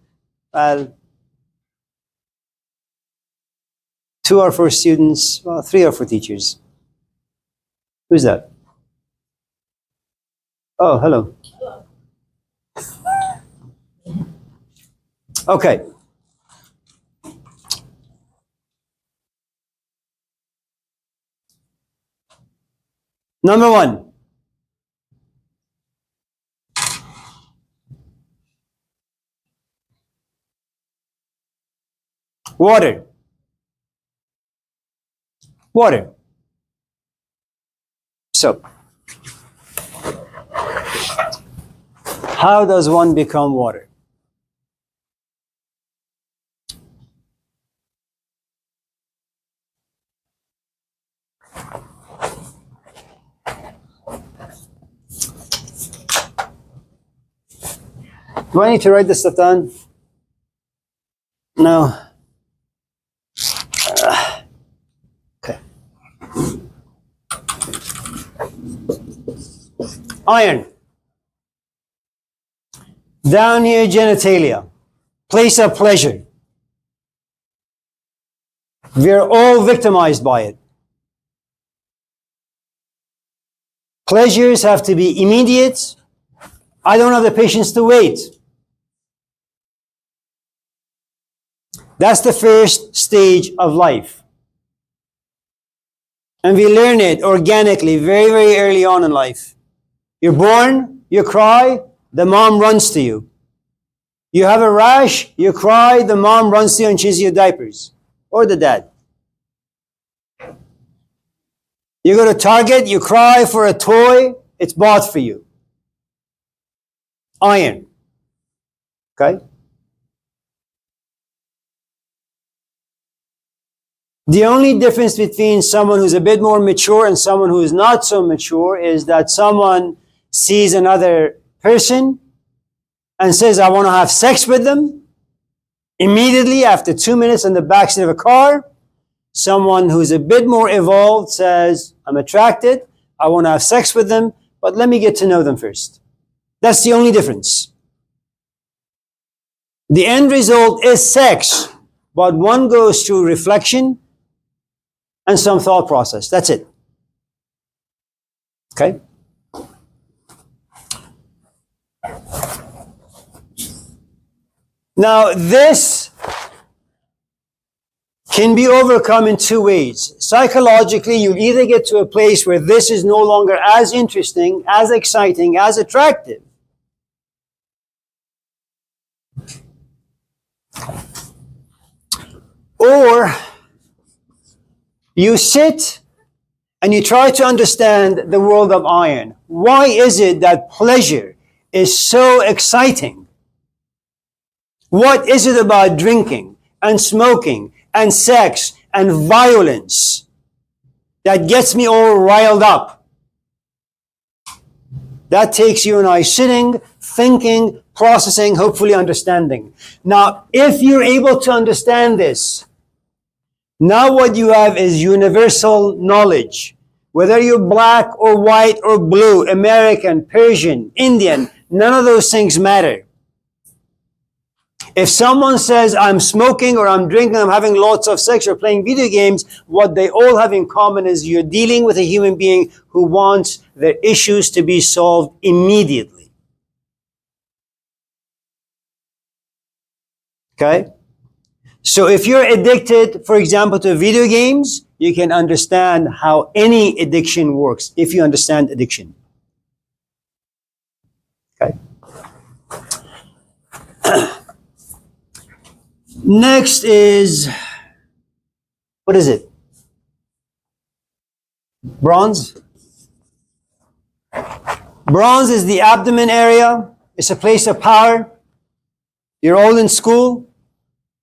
well, 2 are for students, well, 3 are for teachers. Who's that? Oh, hello. Okay. Number 1. Water. Water. So, how does one become water? Do I need to write this stuff down? No. Okay. Iron. Down here, genitalia. Place of pleasure. We're all victimized by it. Pleasures have to be immediate. I don't have the patience to wait. That's the first stage of life. And we learn it organically very, very early on in life. You're born, you cry, the mom runs to you. You have a rash, you cry, the mom runs to you and changes your diapers. Or the dad. You go to Target, you cry for a toy, it's bought for you. Iron. Okay? The only difference between someone who's a bit more mature and someone who is not so mature is that someone sees another person and says, I want to have sex with them. Immediately after 2 minutes in the backseat of a car, someone who's a bit more evolved says, I'm attracted, I want to have sex with them, but let me get to know them first. That's the only difference. The end result is sex, but one goes through reflection and some thought process. That's it. Okay? Now, this can be overcome in 2 ways. Psychologically, you'll either get to a place where this is no longer as interesting, as exciting, as attractive. Or you sit and you try to understand the world of iron. Why is it that pleasure is so exciting. What is it about drinking and smoking and sex and violence that gets me all riled up? That takes you and I sitting, thinking, processing, hopefully understanding. Now, if you're able to understand this, now what you have is universal knowledge. Whether you're black or white or blue, American, Persian, Indian, none of those things matter. If someone says, I'm smoking or I'm drinking, I'm having lots of sex or playing video games, what they all have in common is you're dealing with a human being who wants their issues to be solved immediately. Okay? So if you're addicted, for example, to video games, you can understand how any addiction works if you understand addiction. Okay? Next is, what is it? Bronze? Bronze is the abdomen area. It's a place of power. You're all in school.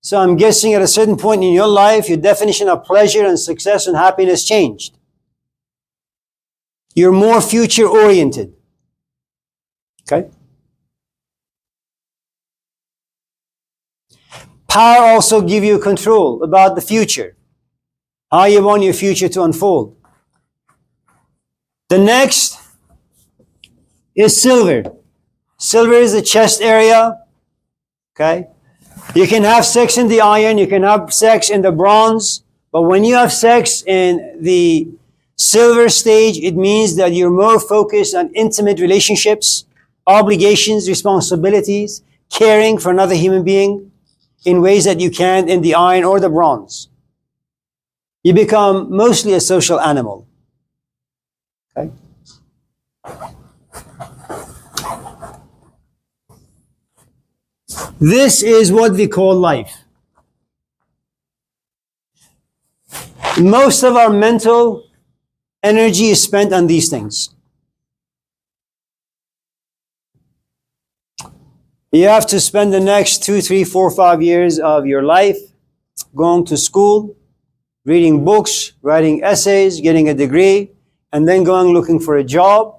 So I'm guessing at a certain point in your life, your definition of pleasure and success and happiness changed. You're more future oriented. Okay? Power also give you control about the future. How you want your future to unfold. The next is silver. Silver is the chest area. Okay? You can have sex in the iron, you can have sex in the bronze, but when you have sex in the silver stage, it means that you're more focused on intimate relationships, obligations, responsibilities, caring for another human being in ways that you can't in the iron or the bronze. You become mostly a social animal. Okay? This is what we call life. Most of our mental energy is spent on these things. You have to spend the next 2, 3, 4, 5 years of your life going to school, reading books, writing essays, getting a degree, and then going looking for a job.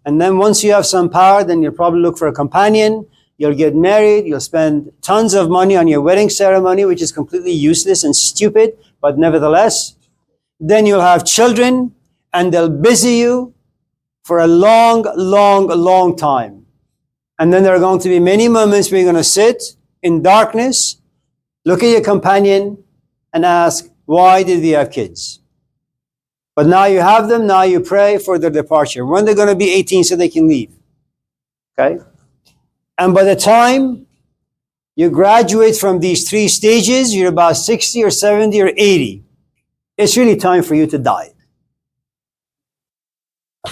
And then once you have some power, then you'll probably look for a companion. You'll get married. You'll spend tons of money on your wedding ceremony, which is completely useless and stupid, but nevertheless. Then you'll have children, and they'll busy you for a long, long, long time. And then there are going to be many moments where you're going to sit in darkness, look at your companion, and ask, why did we have kids? But now you have them, now you pray for their departure. When they're going to be 18 so they can leave. Okay? And by the time you graduate from these 3 stages, you're about 60 or 70 or 80. It's really time for you to die.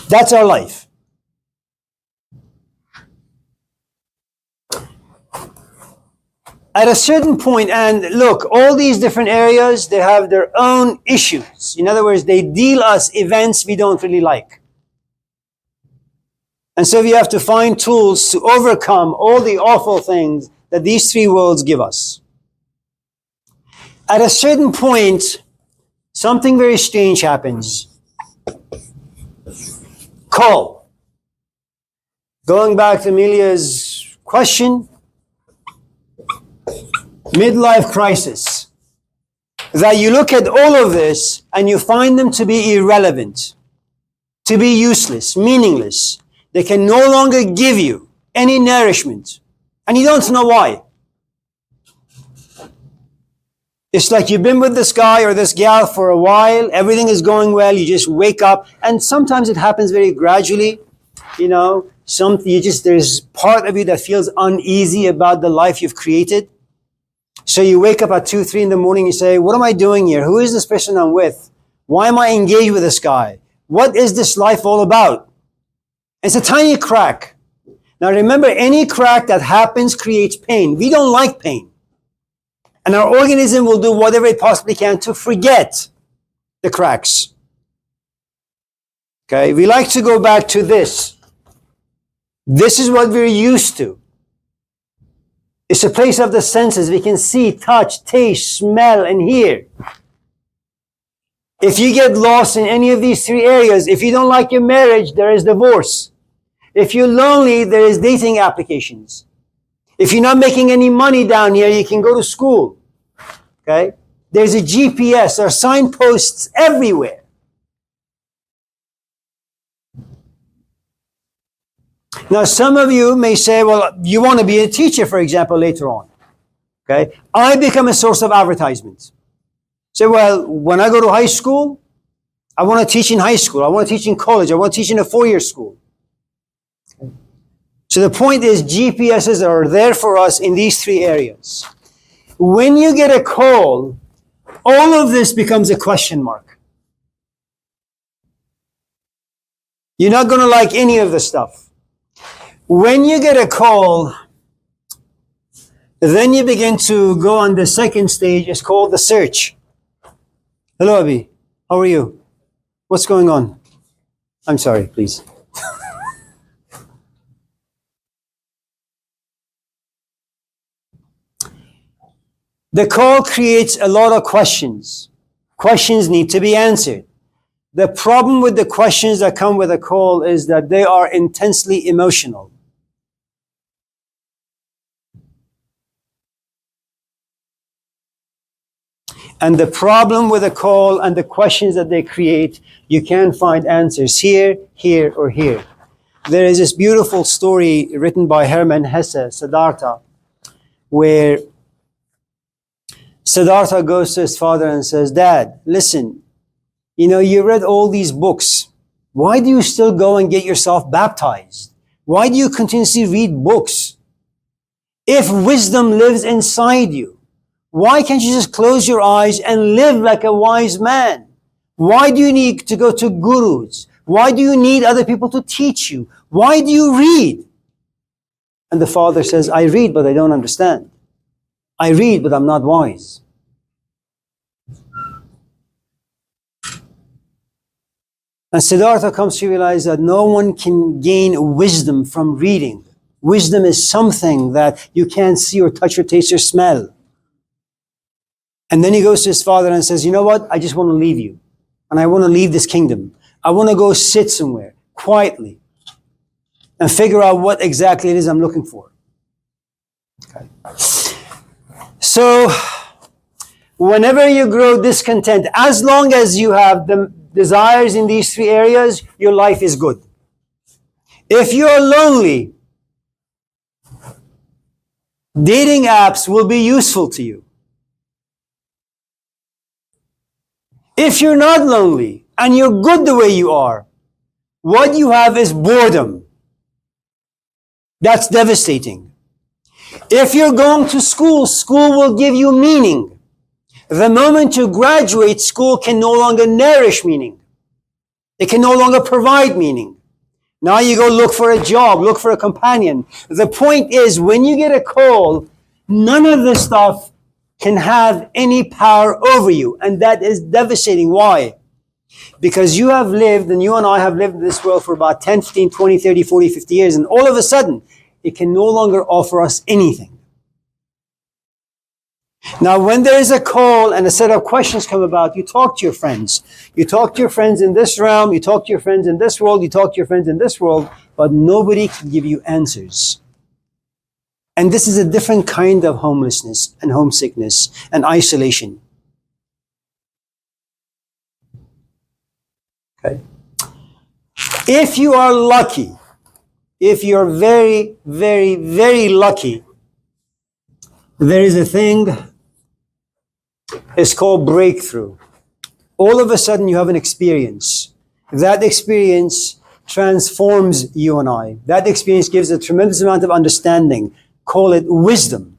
That's our life. At a certain point, and look, all these different areas, they have their own issues. In other words, they deal us events we don't really like. And so we have to find tools to overcome all the awful things that these 3 worlds give us. At a certain point, something very strange happens. Call. Going back to Amelia's question, midlife crisis. That you look at all of this and you find them to be irrelevant, to be useless, meaningless. They can no longer give you any nourishment. And you don't know why. It's like you've been with this guy or this gal for a while, everything is going well, you just wake up, and sometimes it happens very gradually, you know, there's part of you that feels uneasy about the life you've created. So you wake up at 2, 3 in the morning, you say, what am I doing here? Who is this person I'm with? Why am I engaged with this guy? What is this life all about? It's a tiny crack. Now remember, any crack that happens creates pain. We don't like pain. And our organism will do whatever it possibly can to forget the cracks. Okay, we like to go back to this. This is what we're used to. It's a place of the senses. We can see, touch, taste, smell, and hear. If you get lost in any of these three areas, if you don't like your marriage, there is divorce. If you're lonely, there is dating applications. If you're not making any money down here, you can go to school. Okay? There's a GPS, there are signposts everywhere. Now, some of you may say, well, you want to be a teacher, for example, later on. Okay? I become a source of advertisement. Say, well, when I go to high school, I want to teach in high school. I want to teach in college. I want to teach in a 4-year school. Okay. So the point is, GPSs are there for us in these three areas. When you get a call, all of this becomes a question mark. You're not going to like any of the stuff. When you get a call, then you begin to go on the second stage. It's called the search. Hello, Abi. How are you? What's going on? I'm sorry, please. The call creates a lot of questions. Questions need to be answered. The problem with the questions that come with a call is that they are intensely emotional. And the problem with a call and the questions that they create, you can't find answers here, here, or here. There is this beautiful story written by Hermann Hesse, Siddhartha, where Siddhartha goes to his father and says, Dad, listen, you read all these books. Why do you still go and get yourself baptized? Why do you continuously read books? If wisdom lives inside you, why can't you just close your eyes and live like a wise man? Why do you need to go to gurus? Why do you need other people to teach you? Why do you read? And the father says, I read, but I don't understand. I read, but I'm not wise. And Siddhartha comes to realize that no one can gain wisdom from reading. Wisdom is something that you can't see or touch or taste or smell. And then he goes to his father and says, you know what? I just want to leave you. And I want to leave this kingdom. I want to go sit somewhere quietly and figure out what exactly it is I'm looking for. Okay. So, whenever you grow discontent, as long as you have the desires in these three areas, your life is good. If you're lonely, dating apps will be useful to you. If you're not lonely and you're good the way you are, what you have is boredom. That's devastating. If you're going to school, school will give you meaning. The moment you graduate, school can no longer nourish meaning. It can no longer provide meaning. Now you go look for a job, look for a companion. The point is, when you get a call, none of this stuff can have any power over you. And that is devastating. Why? Because you have lived, and you and I have lived in this world for about 10, 15, 20, 30, 40, 50 years, and all of a sudden, it can no longer offer us anything. Now, when there is a call and a set of questions come about, you talk to your friends. You talk to your friends in this realm, you talk to your friends in this world, you talk to your friends in this world, but nobody can give you answers. And this is a different kind of homelessness and homesickness and isolation. Okay. If you are lucky, if you're very, very, very lucky, there is a thing, it's called breakthrough. All of a sudden you have an experience. That experience transforms you and I. That experience gives a tremendous amount of understanding. Call it wisdom.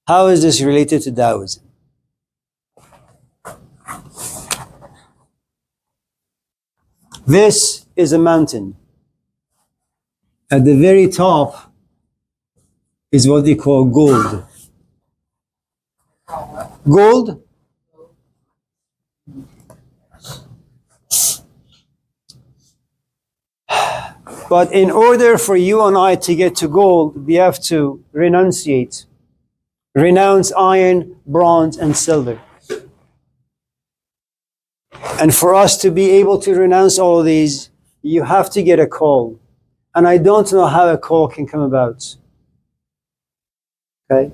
How is this related to Taoism? This is a mountain. At the very top is what they call gold. Gold? But in order for you and I to get to gold, we have to renunciate. Renounce iron, bronze, and silver. And for us to be able to renounce all of these, you have to get a call. And I don't know how a call can come about. Okay?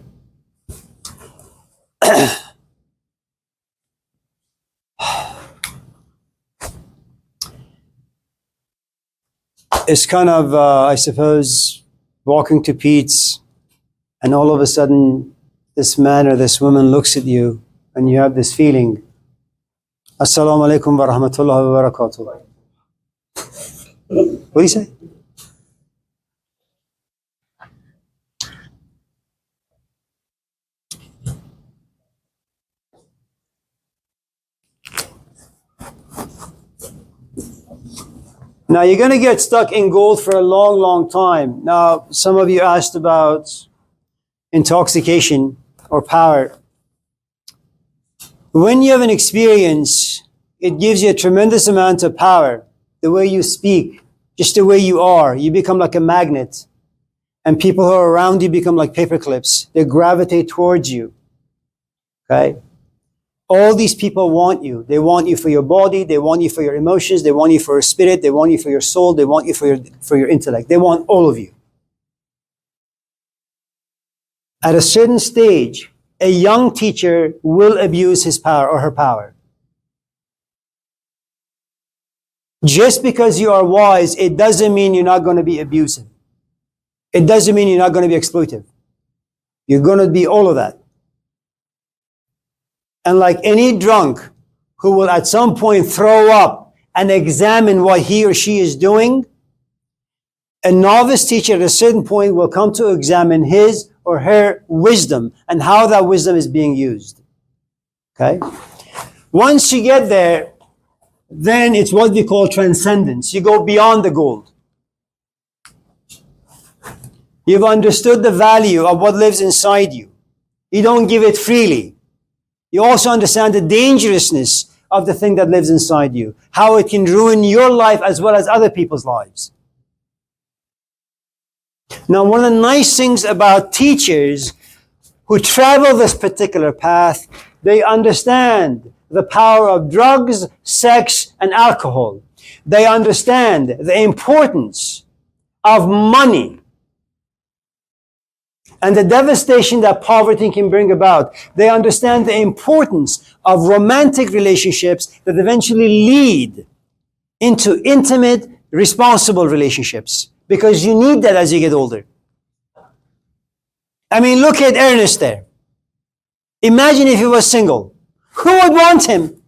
It's kind of, I suppose, walking to Pete's, and all of a sudden, this man or this woman looks at you, and you have this feeling, Assalamu alaikum wa rahmatullahi wa barakatuh. What do you say? Now, you're going to get stuck in gold for a long, long time. Now, some of you asked about intoxication or power. When you have an experience, it gives you a tremendous amount of power. The way you speak, just the way you are, you become like a magnet. And people who are around you become like paper clips. They gravitate towards you. Okay? All these people want you. They want you for your body. They want you for your emotions. They want you for your spirit. They want you for your soul. They want you for your intellect. They want all of you. At a certain stage, a young teacher will abuse his power or her power. Just because you are wise, it doesn't mean you're not going to be abusive. It doesn't mean you're not going to be exploitive. You're going to be all of that. And like any drunk who will at some point throw up and examine what he or she is doing, a novice teacher at a certain point will come to examine his or her wisdom and how that wisdom is being used. Okay? Once you get there, then it's what we call transcendence. You go beyond the gold. You've understood the value of what lives inside you. You don't give it freely. You also understand the dangerousness of the thing that lives inside you, how it can ruin your life as well as other people's lives. Now, one of the nice things about teachers who travel this particular path, they understand the power of drugs, sex, and alcohol. They understand the importance of money and the devastation that poverty can bring about. They understand the importance of romantic relationships that eventually lead into intimate, responsible relationships, because you need that as you get older. I mean, look at Ernest there. Imagine if he was single. Who would want him?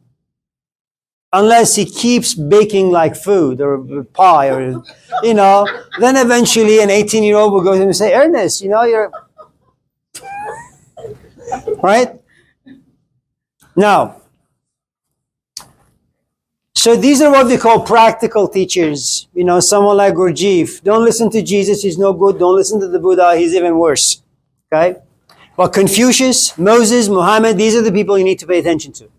Unless he keeps baking like food or pie or, then eventually an 18-year-old will go to him and say, Ernest, you're... Right? Now, so these are what we call practical teachers. Someone like Gurdjieff. Don't listen to Jesus, he's no good. Don't listen to the Buddha, he's even worse. Okay? But Confucius, Moses, Muhammad, these are the people you need to pay attention to.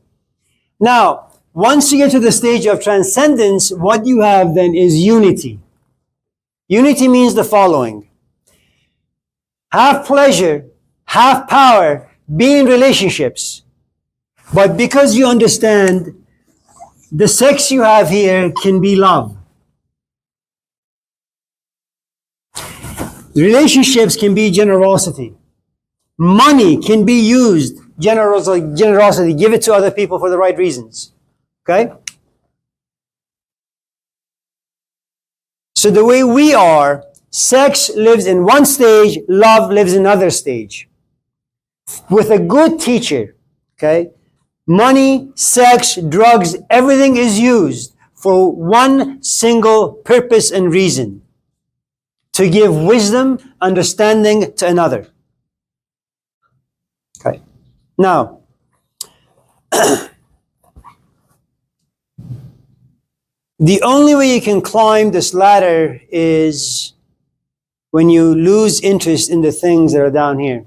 Now, once you get to the stage of transcendence, what you have then is unity. Unity means the following. Have pleasure, have power, be in relationships. But because you understand the sex you have here can be love. Relationships can be generosity. Money can be used, generosity, give it to other people for the right reasons. Okay? So the way we are, sex lives in one stage, love lives in another stage. With a good teacher, okay, money, sex, drugs, everything is used for one single purpose and reason. To give wisdom, understanding to another. Okay. Now, the only way you can climb this ladder is when you lose interest in the things that are down here.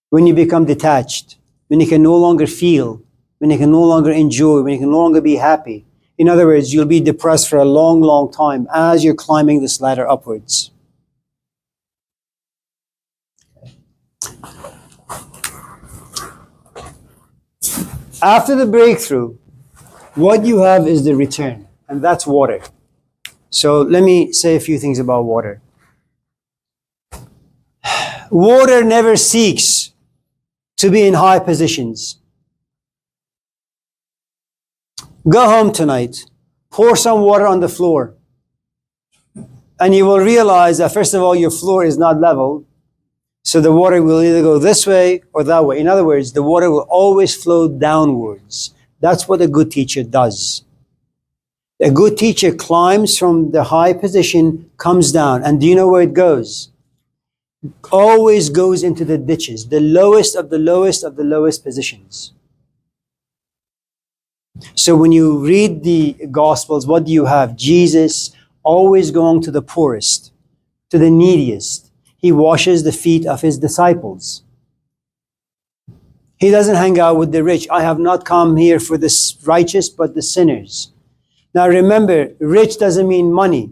When you become detached. when you can no longer feel, when you can no longer enjoy, when you can no longer be happy. In other words, you'll be depressed for a long, long time as you're climbing this ladder upwards. After the breakthrough, what you have is the return, and that's water. So let me say a few things about water. Water never seeks to be in high positions. Go home tonight, pour some water on the floor, and you will realize that first of all, your floor is not level, so the water will either go this way or that way. In other words, the water will always flow downwards. That's what a good teacher does. A good teacher climbs from the high position, comes down, and do you know where it goes? Always goes into the ditches, the lowest of the lowest of the lowest positions. So when you read the Gospels, what do you have? Jesus always going to the poorest, to the neediest. He washes the feet of his disciples. He doesn't hang out with the rich. I have not come here for the righteous, but the sinners. Now remember, rich doesn't mean money.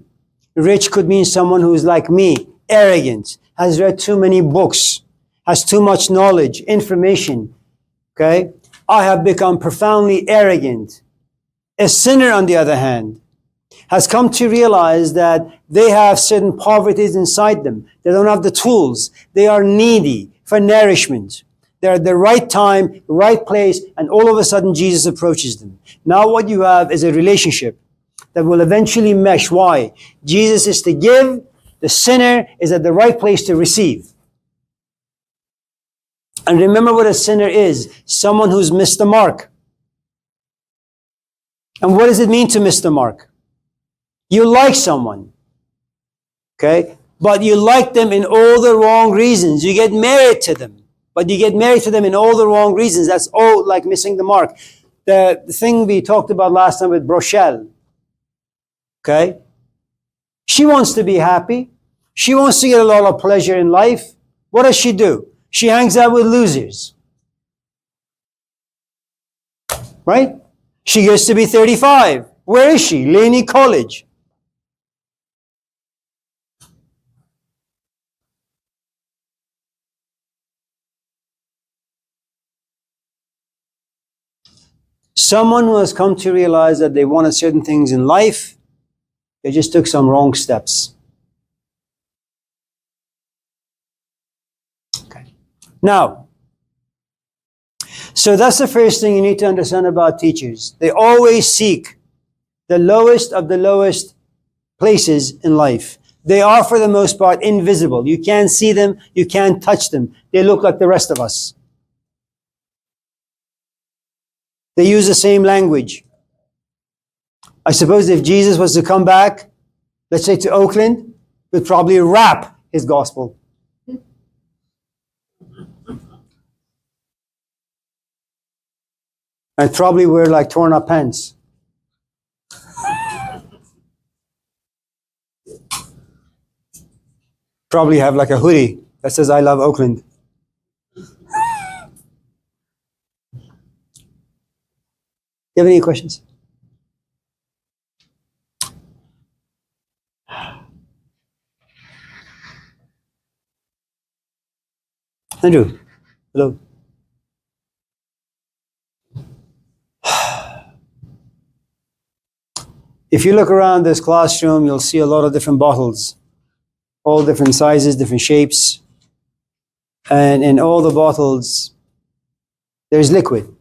Rich could mean someone who is like me, arrogant, has read too many books, has too much knowledge, information. Okay? I have become profoundly arrogant. A sinner, on the other hand, has come to realize that they have certain poverties inside them. They don't have the tools. They are needy for nourishment. They're at the right time, right place, and all of a sudden Jesus approaches them. Now what you have is a relationship that will eventually mesh. Why? Jesus is to give, the sinner is at the right place to receive. And remember what a sinner is. Someone who's missed the mark. And what does it mean to miss the mark? You like someone. Okay? But you like them in all the wrong reasons. You get married to them. But you get married to them in all the wrong reasons. That's all like missing the mark. The thing we talked about last time with Brochelle. Okay? She wants to be happy. She wants to get a lot of pleasure in life. What does she do? She hangs out with losers. Right? She gets to be 35. Where is she? Laney College. Someone who has come to realize that they wanted certain things in life, they just took some wrong steps. Okay. Now, so that's the first thing you need to understand about teachers. They always seek the lowest of the lowest places in life. They are, for the most part, invisible. You can't see them. You can't touch them. They look like the rest of us. They use the same language. I suppose if Jesus was to come back, let's say to Oakland, we'd probably rap his gospel. And probably wear like torn up pants. Probably have like a hoodie that says, I love Oakland. You have any questions? Andrew, hello. If you look around this classroom, you'll see a lot of different bottles, all different sizes, different shapes. And in all the bottles, there's liquid.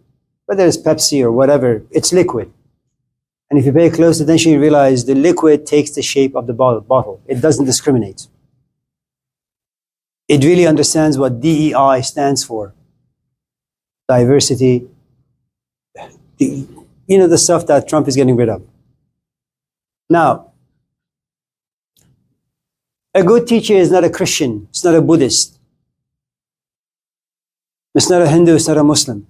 Whether it's Pepsi or whatever, it's liquid. And if you pay close attention, you realize the liquid takes the shape of the bottle. It doesn't discriminate. It really understands what DEI stands for. Diversity. The stuff that Trump is getting rid of. Now, a good teacher is not a Christian. It's not a Buddhist. It's not a Hindu. It's not a Muslim.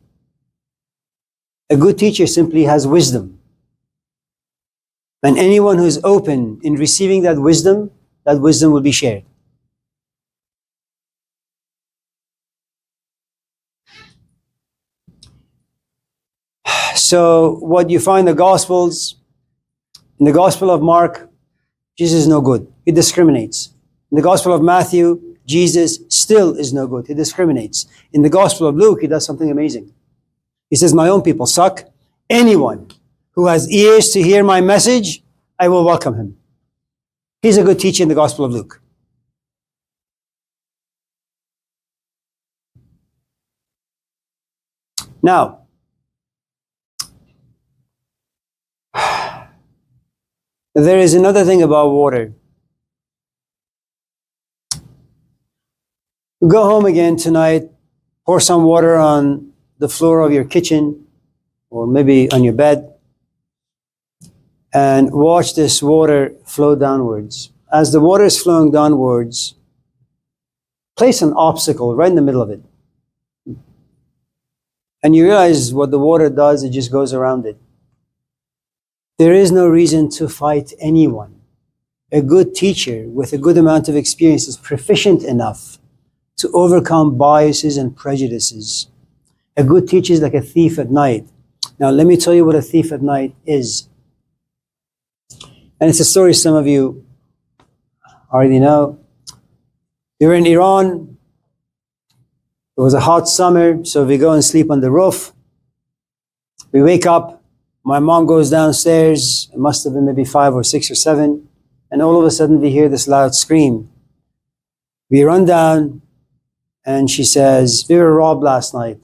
A good teacher simply has wisdom. And anyone who's open in receiving that wisdom will be shared. So what you find in the Gospels, in the Gospel of Mark, Jesus is no good. He discriminates. In the Gospel of Matthew, Jesus still is no good. He discriminates. In the Gospel of Luke, he does something amazing. He says, my own people suck. Anyone who has ears to hear my message, I will welcome him. He's a good teacher in the Gospel of Luke. Now, there is another thing about water. Go home again tonight, pour some water on the floor of your kitchen, or maybe on your bed, and watch this water flow downwards. As the water is flowing downwards, place an obstacle right in the middle of it. And you realize what the water does, it just goes around it. There is no reason to fight anyone. A good teacher with a good amount of experience is proficient enough to overcome biases and prejudices. A good teacher is like a thief at night. Now, let me tell you what a thief at night is. And it's a story some of you already know. We were in Iran. It was a hot summer, so we go and sleep on the roof. We wake up. My mom goes downstairs. It must have been maybe 5 or 6 or 7. And all of a sudden, we hear this loud scream. We run down, and she says, we were robbed last night.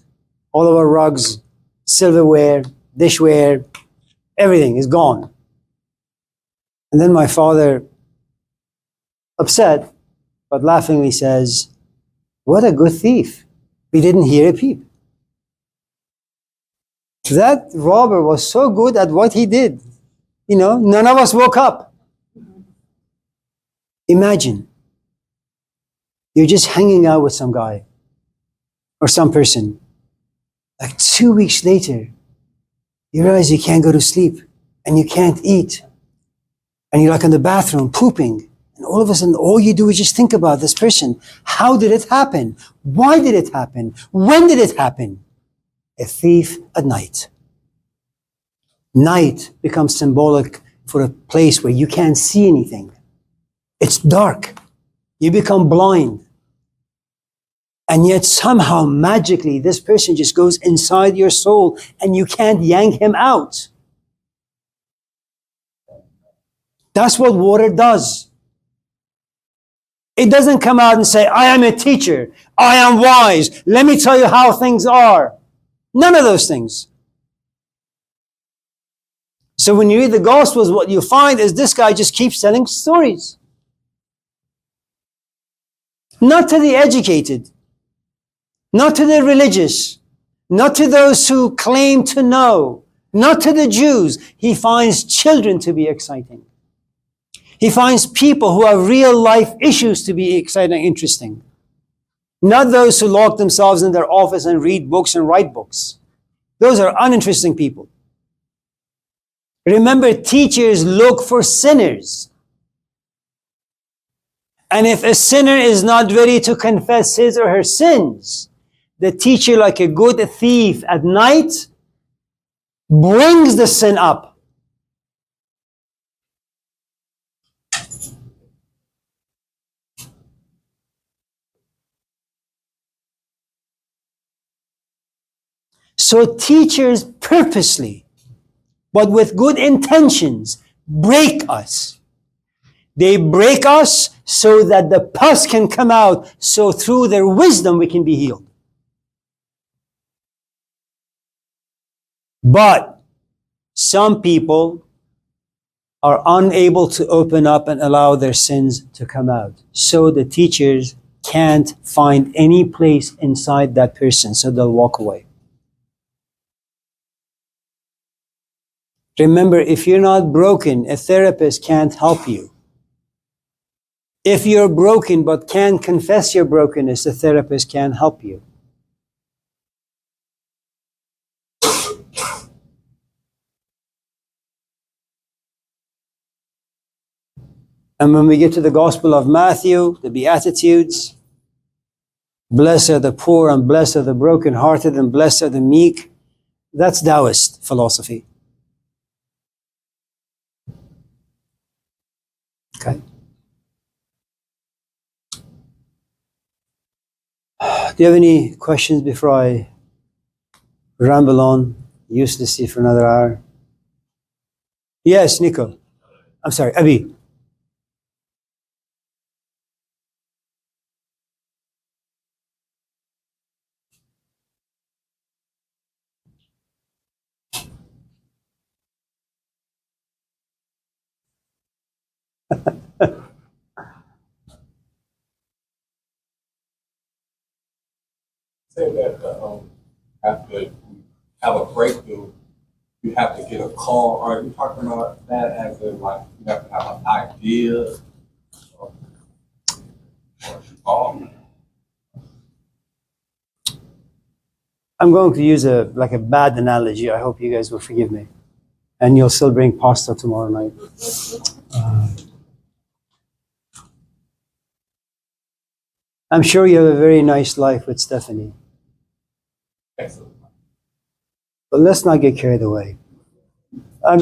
All of our rugs, silverware, dishware, everything is gone. And then my father, upset, but laughingly says, what a good thief. We didn't hear a peep. That robber was so good at what he did. You know, none of us woke up. Imagine, you're just hanging out with some guy or some person. Like 2 weeks later, you realize you can't go to sleep and you can't eat. And you're like in the bathroom pooping. And all of a sudden, all you do is just think about this person. How did it happen? Why did it happen? When did it happen? A thief at night. Night becomes symbolic for a place where you can't see anything. It's dark. You become blind. And yet somehow magically this person just goes inside your soul and you can't yank him out. That's what water does. It doesn't come out and say, I am a teacher. I am wise. Let me tell you how things are. None of those things. So when you read the Gospels, what you find is this guy just keeps telling stories. Not to the educated, not to the religious, not to those who claim to know, not to the Jews. He finds children to be exciting. He finds people who have real life issues to be exciting and interesting. Not those who lock themselves in their office and read books and write books. Those are uninteresting people. Remember, teachers look for sinners. And if a sinner is not ready to confess his or her sins, the teacher, like a good thief at night, brings the sin up. So teachers purposely, but with good intentions, break us. They break us so that the pus can come out, so through their wisdom we can be healed. But some people are unable to open up and allow their sins to come out. So the teachers can't find any place inside that person, so they'll walk away. Remember, if you're not broken, a therapist can't help you. If you're broken but can't confess your brokenness, a therapist can't help you. And when we get to the Gospel of Matthew, the Beatitudes, blessed are the poor and blessed are the brokenhearted and blessed are the meek, That's Taoist philosophy. Okay. Do you have any questions before I ramble on uselessly for another hour? Yes, Nico. I'm sorry, Abi. Say that after you have a breakthrough, you have to get a call. Are you talking about that as in like you have to have an idea or call? I'm going to use a bad analogy. I hope you guys will forgive me. And you'll still bring pasta tomorrow night. I'm sure you have a very nice life with Stephanie. Excellent. But let's not get carried away. I'm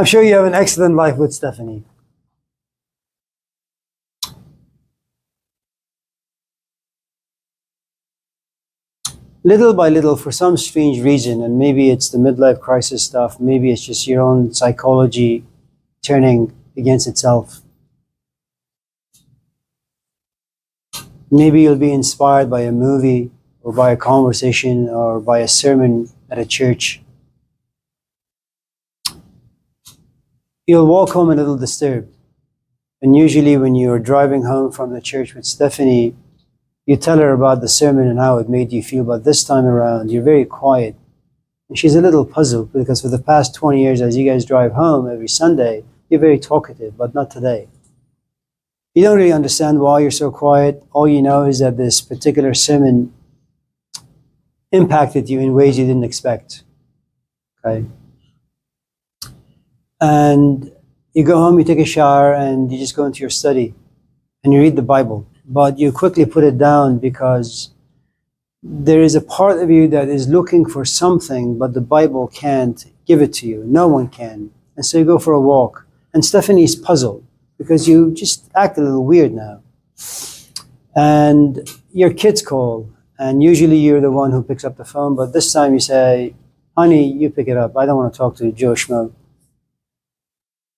sure you have an excellent life with Stephanie. Little by little, for some strange reason, and maybe it's the midlife crisis stuff, maybe it's just your own psychology turning against itself. Maybe you'll be inspired by a movie or by a conversation or by a sermon at a church. You'll walk home a little disturbed. And usually when you're driving home from the church with Stephanie, you tell her about the sermon and how it made you feel, but this time around, you're very quiet. And she's a little puzzled because for the past 20 years, as you guys drive home every Sunday, you're very talkative, but not today. You don't really understand why you're so quiet. All you know is that this particular sermon impacted you in ways you didn't expect. Okay? And you go home, you take a shower, and you just go into your study and you read the Bible. But you quickly put it down because there is a part of you that is looking for something, but the Bible can't give it to you. No one can. And so you go for a walk. And Stephanie's puzzled because you just act a little weird now. And your kids call, and usually you're the one who picks up the phone, but this time you say, honey, you pick it up. I don't want to talk to Joe Schmo.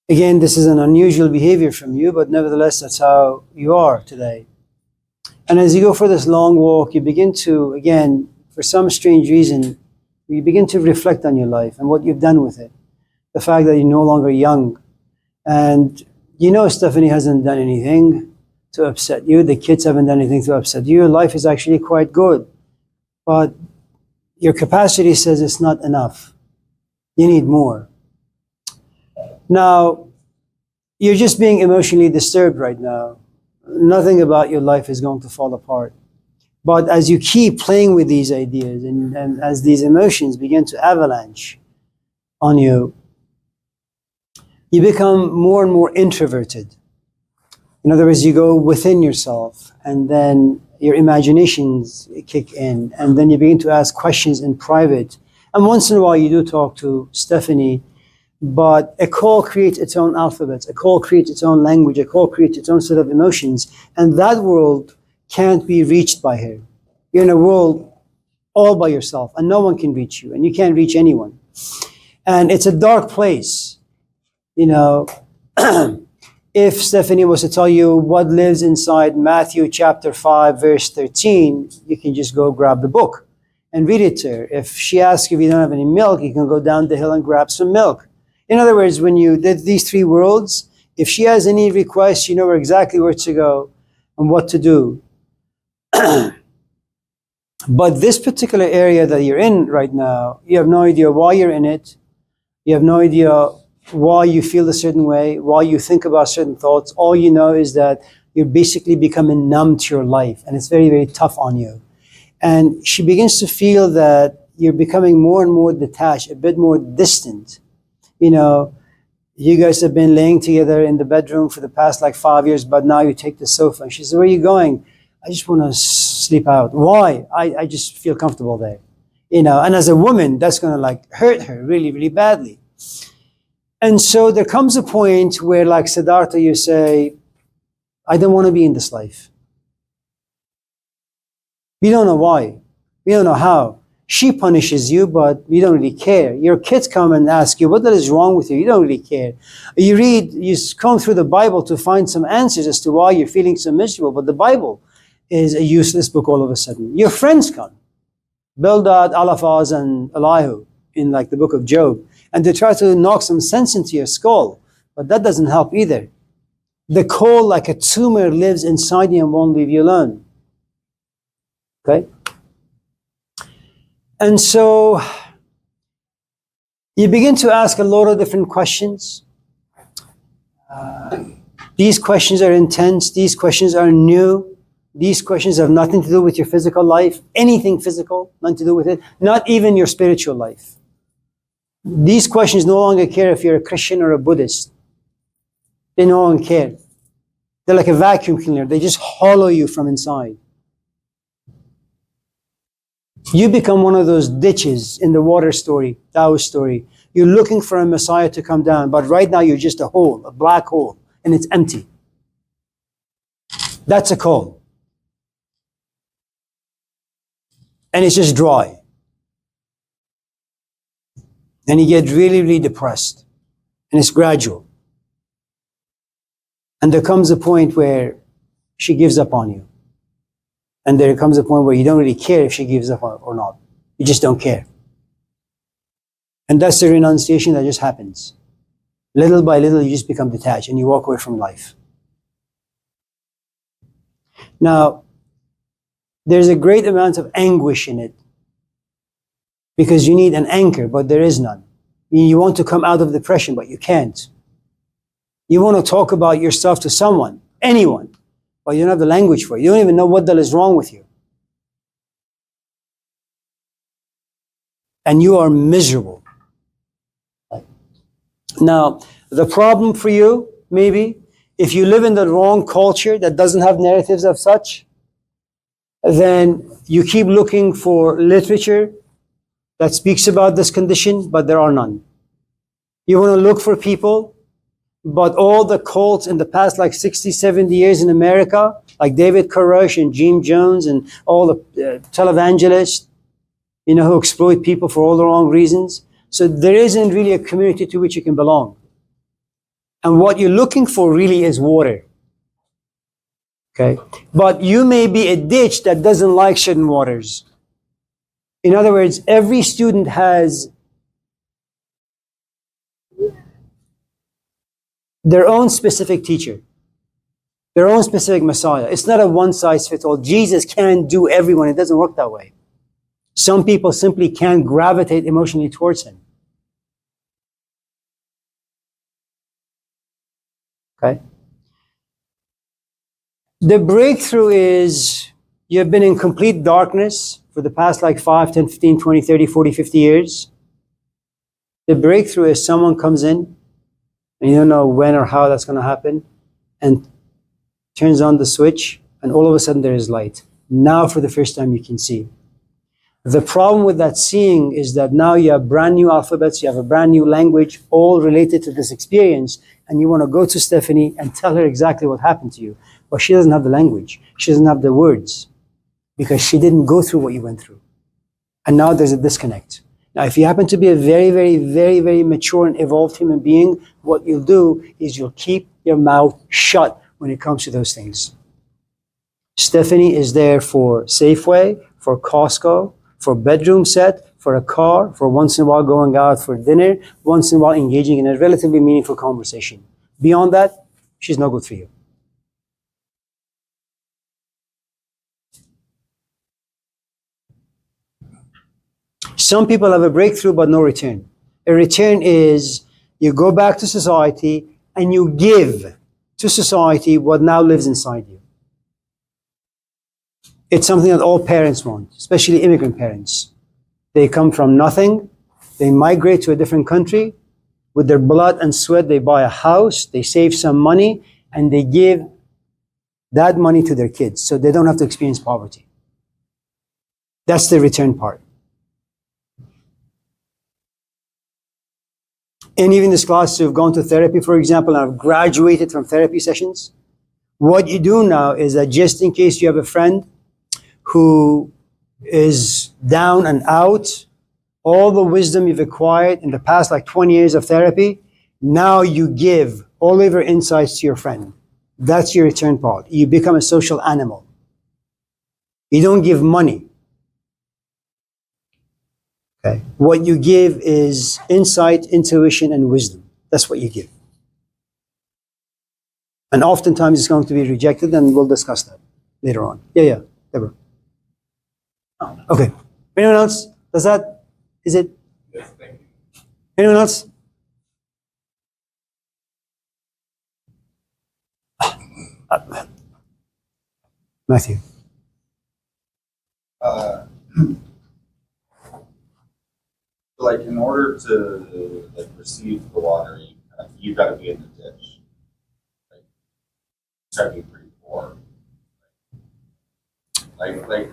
Again, this is an unusual behavior from you, but nevertheless, that's how you are today. And as you go for this long walk, you begin to, again, for some strange reason, you begin to reflect on your life and what you've done with it. The fact that you're no longer young. And you know Stephanie hasn't done anything to upset you. The kids haven't done anything to upset you. Your life is actually quite good. But your capacity says it's not enough. You need more. Now, you're just being emotionally disturbed right now. Nothing about your life is going to fall apart. But as you keep playing with these ideas and as these emotions begin to avalanche on you, you become more and more introverted. In other words, you go within yourself and then your imaginations kick in and then you begin to ask questions in private. And once in a while you do talk to Stephanie, but a call creates its own alphabet, a call creates its own language, a call creates its own set of emotions, and that world can't be reached by her. You're in a world all by yourself, and no one can reach you, and you can't reach anyone. And it's a dark place. You know, if Stephanie was to tell you what lives inside Matthew chapter 5, verse 13, you can just go grab the book and read it to her. If she asks if you don't have any milk, you can go down the hill and grab some milk. In other words, when you did these three worlds, if she has any requests, you know exactly where to go and what to do. But this particular area that you're in right now, you have no idea why you're in it. You have no idea why you feel a certain way, why you think about certain thoughts. All you know is that you're basically becoming numb to your life, and it's very, very tough on you. And she begins to feel that you're becoming more and more detached, a bit more distant. You know, you guys have been laying together in the bedroom for the past 5 years, but now you take the sofa. And she says, where are you going? I just want to sleep out. Why? I just feel comfortable there. And as a woman, that's going to like hurt her really, really badly. And so there comes a point where, like Siddhartha, you say, I don't want to be in this life. We don't know why. We don't know how. She punishes you, but you don't really care. Your kids come and ask you, what is wrong with you? You don't really care. You comb through the Bible to find some answers as to why you're feeling so miserable, but the Bible is a useless book all of a sudden. Your friends come, Bildad, Eliphaz, and Elihu, in like the book of Job, and they try to knock some sense into your skull, but that doesn't help either. The coal, like a tumor, lives inside you and won't leave you alone. Okay? And so you begin to ask a lot of different questions. These questions are intense. These questions are new. These questions have nothing to do with your physical life, anything physical, nothing to do with it, not even your spiritual life. These questions no longer care if you're a Christian or a Buddhist. They no longer care. They're like a vacuum cleaner. They just hollow you from inside. You become one of those ditches in the water story, Taoist story. You're looking for a Messiah to come down, but right now you're just a hole, a black hole, and it's empty. That's a coal. And it's just dry. And you get really, really depressed. And it's gradual. And there comes a point where she gives up on you. And there comes a point where you don't really care if she gives up or not. You just don't care. And that's the renunciation that just happens. Little by little, you just become detached and you walk away from life. Now, there's a great amount of anguish in it because you need an anchor, but there is none. You want to come out of depression, but you can't. You want to talk about yourself to someone, anyone, but you don't have the language for it. You don't even know what the hell is wrong with you. And you are miserable. Now, the problem for you, maybe, if you live in the wrong culture that doesn't have narratives of such, then you keep looking for literature that speaks about this condition, but there are none. You want to look for people, but all the cults in the past like 60, 70 years in America, like David Koresh and Jim Jones and all the televangelists, who exploit people for all the wrong reasons. So there isn't really a community to which you can belong. And what you're looking for really is water. Okay? But you may be a ditch that doesn't like certain waters. In other words, every student has their own specific teacher, their own specific Messiah. It's not a one-size-fits-all. Jesus can't do everyone. It doesn't work that way. Some people simply can't gravitate emotionally towards him. Okay? The breakthrough is you've been in complete darkness for the past like 5, 10, 15, 20, 30, 40, 50 years. The breakthrough is someone comes in, and you don't know when or how that's going to happen, and turns on the switch, and all of a sudden there is light. Now for the first time you can see. The problem with that seeing is that now you have brand new alphabets, you have a brand new language, all related to this experience, and you want to go to Stephanie and tell her exactly what happened to you. But she doesn't have the language. She doesn't have the words because she didn't go through what you went through. And now there's a disconnect. Now, if you happen to be a very, very, very, very mature and evolved human being, what you'll do is you'll keep your mouth shut when it comes to those things. Stephanie is there for Safeway, for Costco, for bedroom set, for a car, for once in a while going out for dinner, once in a while engaging in a relatively meaningful conversation. Beyond that, she's no good for you. Some people have a breakthrough but no return. A return is you go back to society and you give to society what now lives inside you. It's something that all parents want, especially immigrant parents. They come from nothing, they migrate to a different country, with their blood and sweat they buy a house, they save some money, and they give that money to their kids so they don't have to experience poverty. That's the return part. any of this class who have gone to therapy, for example, and have graduated from therapy sessions, what you do now is that just in case you have a friend who is down and out, all the wisdom you've acquired in the past like 20 years of therapy, now you give all of your insights to your friend. That's your return policy. You become a social animal. You don't give money. Okay. What you give is insight, intuition, and wisdom. That's what you give. And oftentimes it's going to be rejected, and we'll discuss that later on. Yeah, Deborah. Okay. Anyone else? Is it? Yes, thank you. Anyone else? Matthew. Like in order to like receive the water, you got to be in the ditch. Like, you got to be pretty poor. Like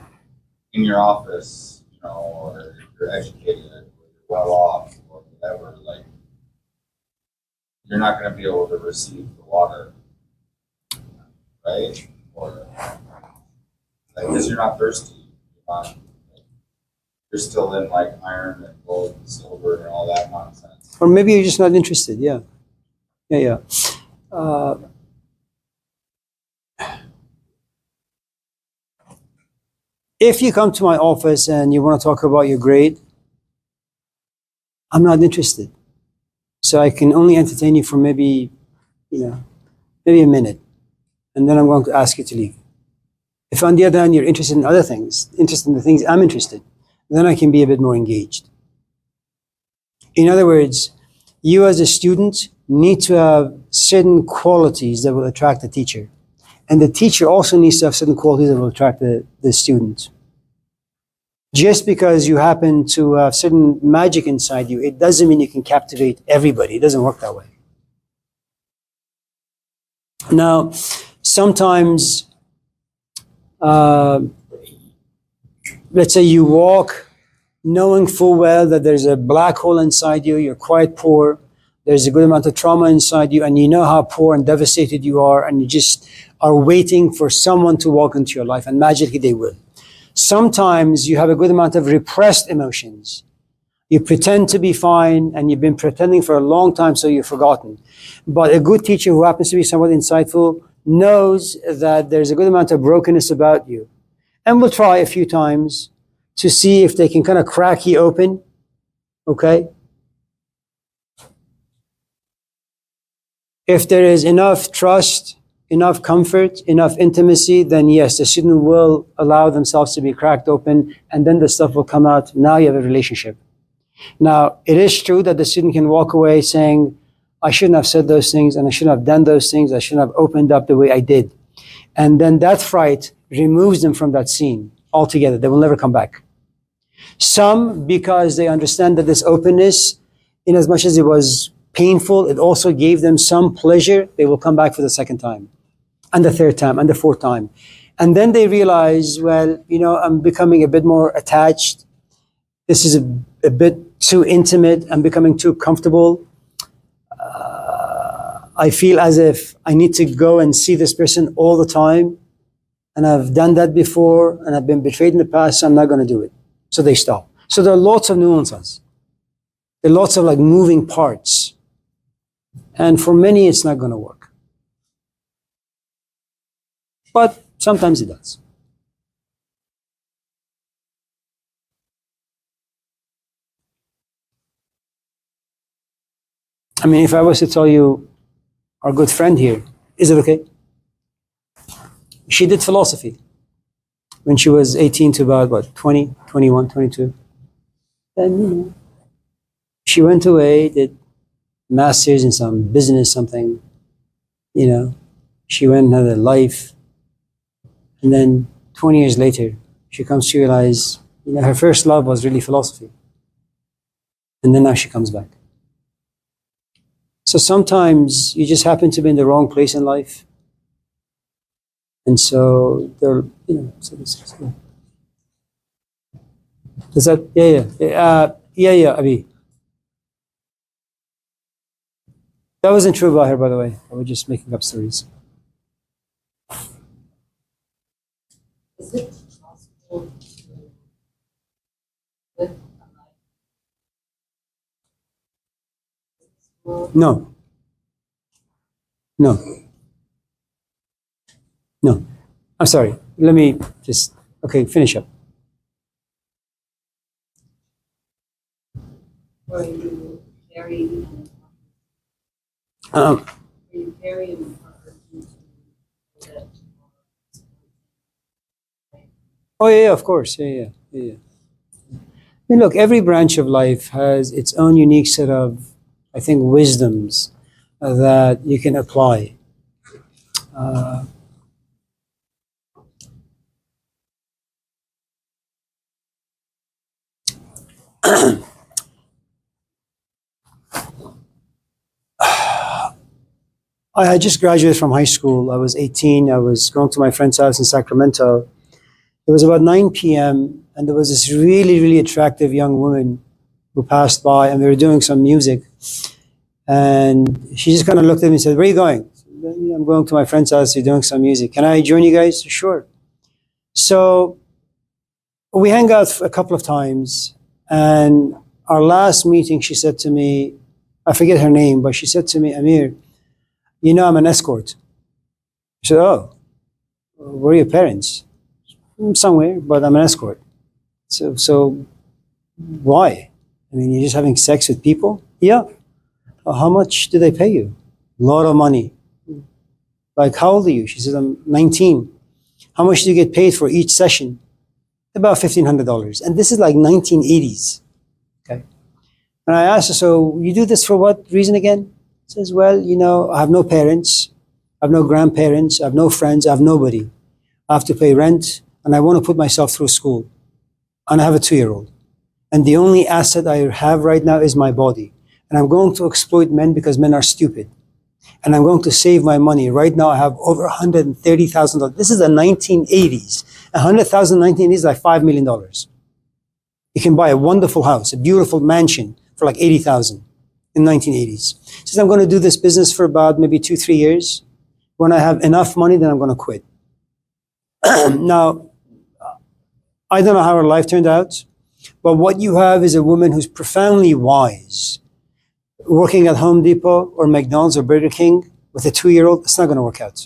in your office, you know, or if you're educated, or you're well off, or whatever. Like you're not going to be able to receive the water, right? Or like because you're not thirsty. You're still in like iron and gold and silver and all that nonsense. Or maybe you're just not interested. Yeah. If you come to my office and you want to talk about your grade, I'm not interested. So I can only entertain you for maybe a minute. And then I'm going to ask you to leave. If on the other hand, you're interested in other things, interested in the things I'm interested, then I can be a bit more engaged. In other words, you as a student need to have certain qualities that will attract the teacher. And the teacher also needs to have certain qualities that will attract the student. Just because you happen to have certain magic inside you, it doesn't mean you can captivate everybody. It doesn't work that way. Now, sometimes, let's say you walk knowing full well that there's a black hole inside you, you're quite poor, there's a good amount of trauma inside you, and you know how poor and devastated you are, and you just are waiting for someone to walk into your life, and magically they will. Sometimes you have a good amount of repressed emotions. You pretend to be fine, and you've been pretending for a long time, so you've forgotten. But a good teacher who happens to be somewhat insightful knows that there's a good amount of brokenness about you, and will try a few times to see if they can kind of crack you open, okay? If there is enough trust, enough comfort, enough intimacy, then yes, the student will allow themselves to be cracked open, and then the stuff will come out. Now you have a relationship. Now, it is true that the student can walk away saying, I shouldn't have said those things, and I shouldn't have done those things, I shouldn't have opened up the way I did. And then that fright removes them from that scene altogether. They will never come back. Some, because they understand that this openness, in as much as it was painful, it also gave them some pleasure, they will come back for the second time, and the third time, and the fourth time. And then they realize, well, I'm becoming a bit more attached. This is a bit too intimate. I'm becoming too comfortable. I feel as if I need to go and see this person all the time. And I've done that before, and I've been betrayed in the past, so I'm not going to do it. So they stop. So there are lots of nuances. There are lots of moving parts. And for many, it's not going to work. But sometimes it does. I mean, if I was to tell you our good friend here, is it okay? She did philosophy when she was 18 to about, 20, 21, 22. Then, she went away, did master's in some business, something, she went and had a life. And then 20 years later, she comes to realize, her first love was really philosophy. And then now she comes back. So sometimes you just happen to be in the wrong place in life. And so they're, does that, yeah, Abi. That wasn't true about her, by the way. I was just making up stories. Is it possible to live a life? No. No. No. I'm sorry. Let me just, okay, finish up. Or you carry and Um, you carry and into that? oh, yeah, of course. Yeah. I mean, look, every branch of life has its own unique set of, I think, wisdoms that you can apply. Uh, I had just graduated from high school. I was 18. I was going to my friend's house in Sacramento. It was about 9 p.m. and there was this really, really attractive young woman who passed by, and we were doing some music. And she just kind of looked at me and said, "Where are you going?" I said, "I'm going to my friend's house. We're doing some music. Can I join you guys?" "Sure." So we hung out a couple of times. And our last meeting, she said to me, I forget her name, but she said to me, "Amir, you know I'm an escort." I said, "Oh, where are your parents?" "Somewhere, but I'm an escort." So why? I mean, you're just having sex with people? "Yeah." "How much do they pay you?" "A lot of money." "Like, how old are you?" She says, "I'm 19. "How much do you get paid for each session?" "About $1,500. And this is like 1980s. Okay. And I asked her, "So you do this for what reason again?" She says, "Well, I have no parents. I have no grandparents. I have no friends. I have nobody. I have to pay rent, and I want to put myself through school. And I have a 2-year-old. And the only asset I have right now is my body. And I'm going to exploit men because men are stupid. And I'm going to save my money. Right now I have over $130,000. This is the 1980s. 100,000 in 1980s is like $5 million. You can buy a wonderful house, a beautiful mansion for like 80,000 in 1980s. She says, "I'm going to do this business for about maybe 2-3 years. When I have enough money, then I'm going to quit." Now, I don't know how her life turned out, but what you have is a woman who's profoundly wise. Working at Home Depot or McDonald's or Burger King with a 2-year-old, it's not going to work out.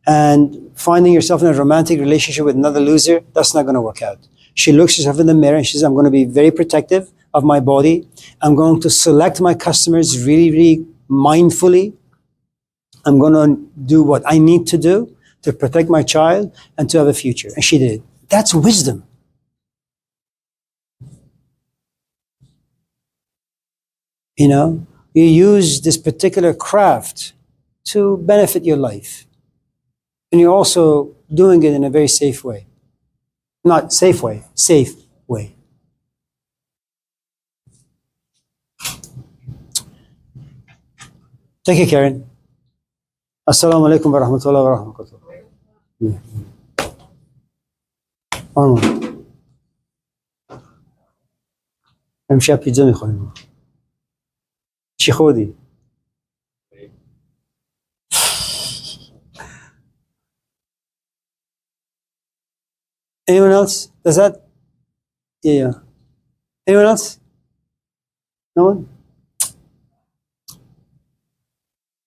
And finding yourself in a romantic relationship with another loser, that's not going to work out. She looks herself in the mirror and she says, "I'm going to be very protective of my body. I'm going to select my customers really, really mindfully. I'm going to do what I need to do to protect my child and to have a future." And she did. That's wisdom. You use this particular craft to benefit your life. And you're also doing it in a very safe way. Not safe way, safe way. Take care, Karen. Assalamu alaikum wa rahmatullahi wa barakatuh. امشب پیتزا میخوریم. چی خوردی؟ Anyone else? Does that? Yeah. Anyone else? No one?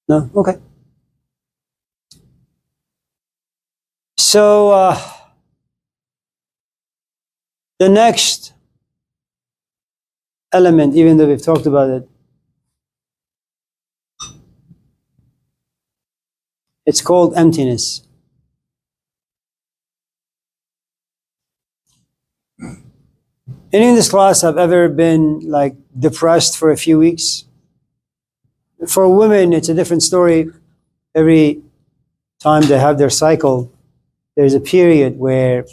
No? Okay. So, the next element, even though we've talked about it, it's called emptiness. Any in this class have ever been like depressed for a few weeks? For women, it's a different story. Every time they have their cycle, there's a period where,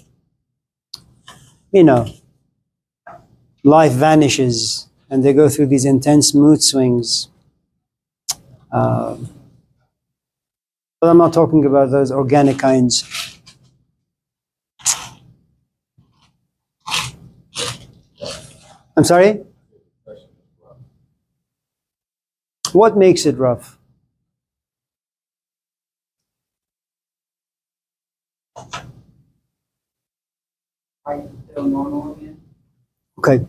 life vanishes and they go through these intense mood swings. But I'm not talking about those organic kinds. I'm sorry? What makes it rough? Are you still normal again? Okay.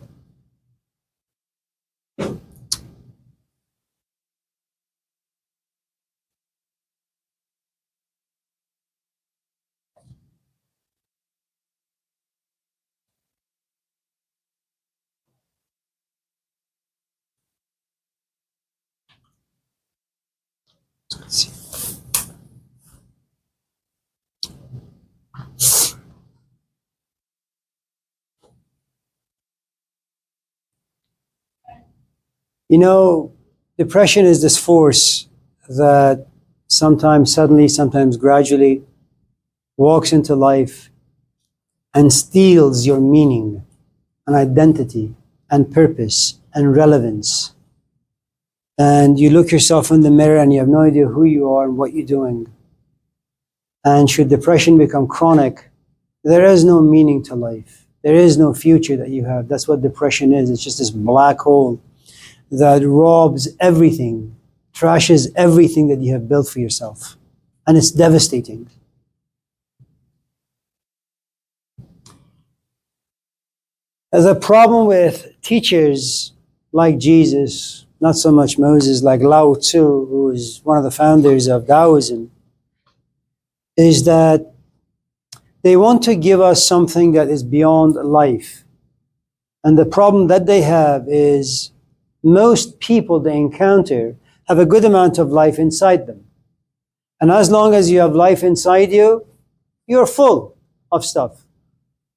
Let's see. You know, depression is this force that sometimes suddenly, sometimes gradually walks into life and steals your meaning and identity and purpose and relevance. And you look yourself in the mirror and you have no idea who you are and what you're doing. And should depression become chronic, there is no meaning to life. There is no future that you have. That's what depression is. It's just this black hole that robs everything, trashes everything that you have built for yourself. And it's devastating. There's a problem with teachers like Jesus, not so much Moses, like Lao Tzu, who is one of the founders of Taoism, is that they want to give us something that is beyond life. And the problem that they have is most people they encounter have a good amount of life inside them. And as long as you have life inside you, you're full of stuff.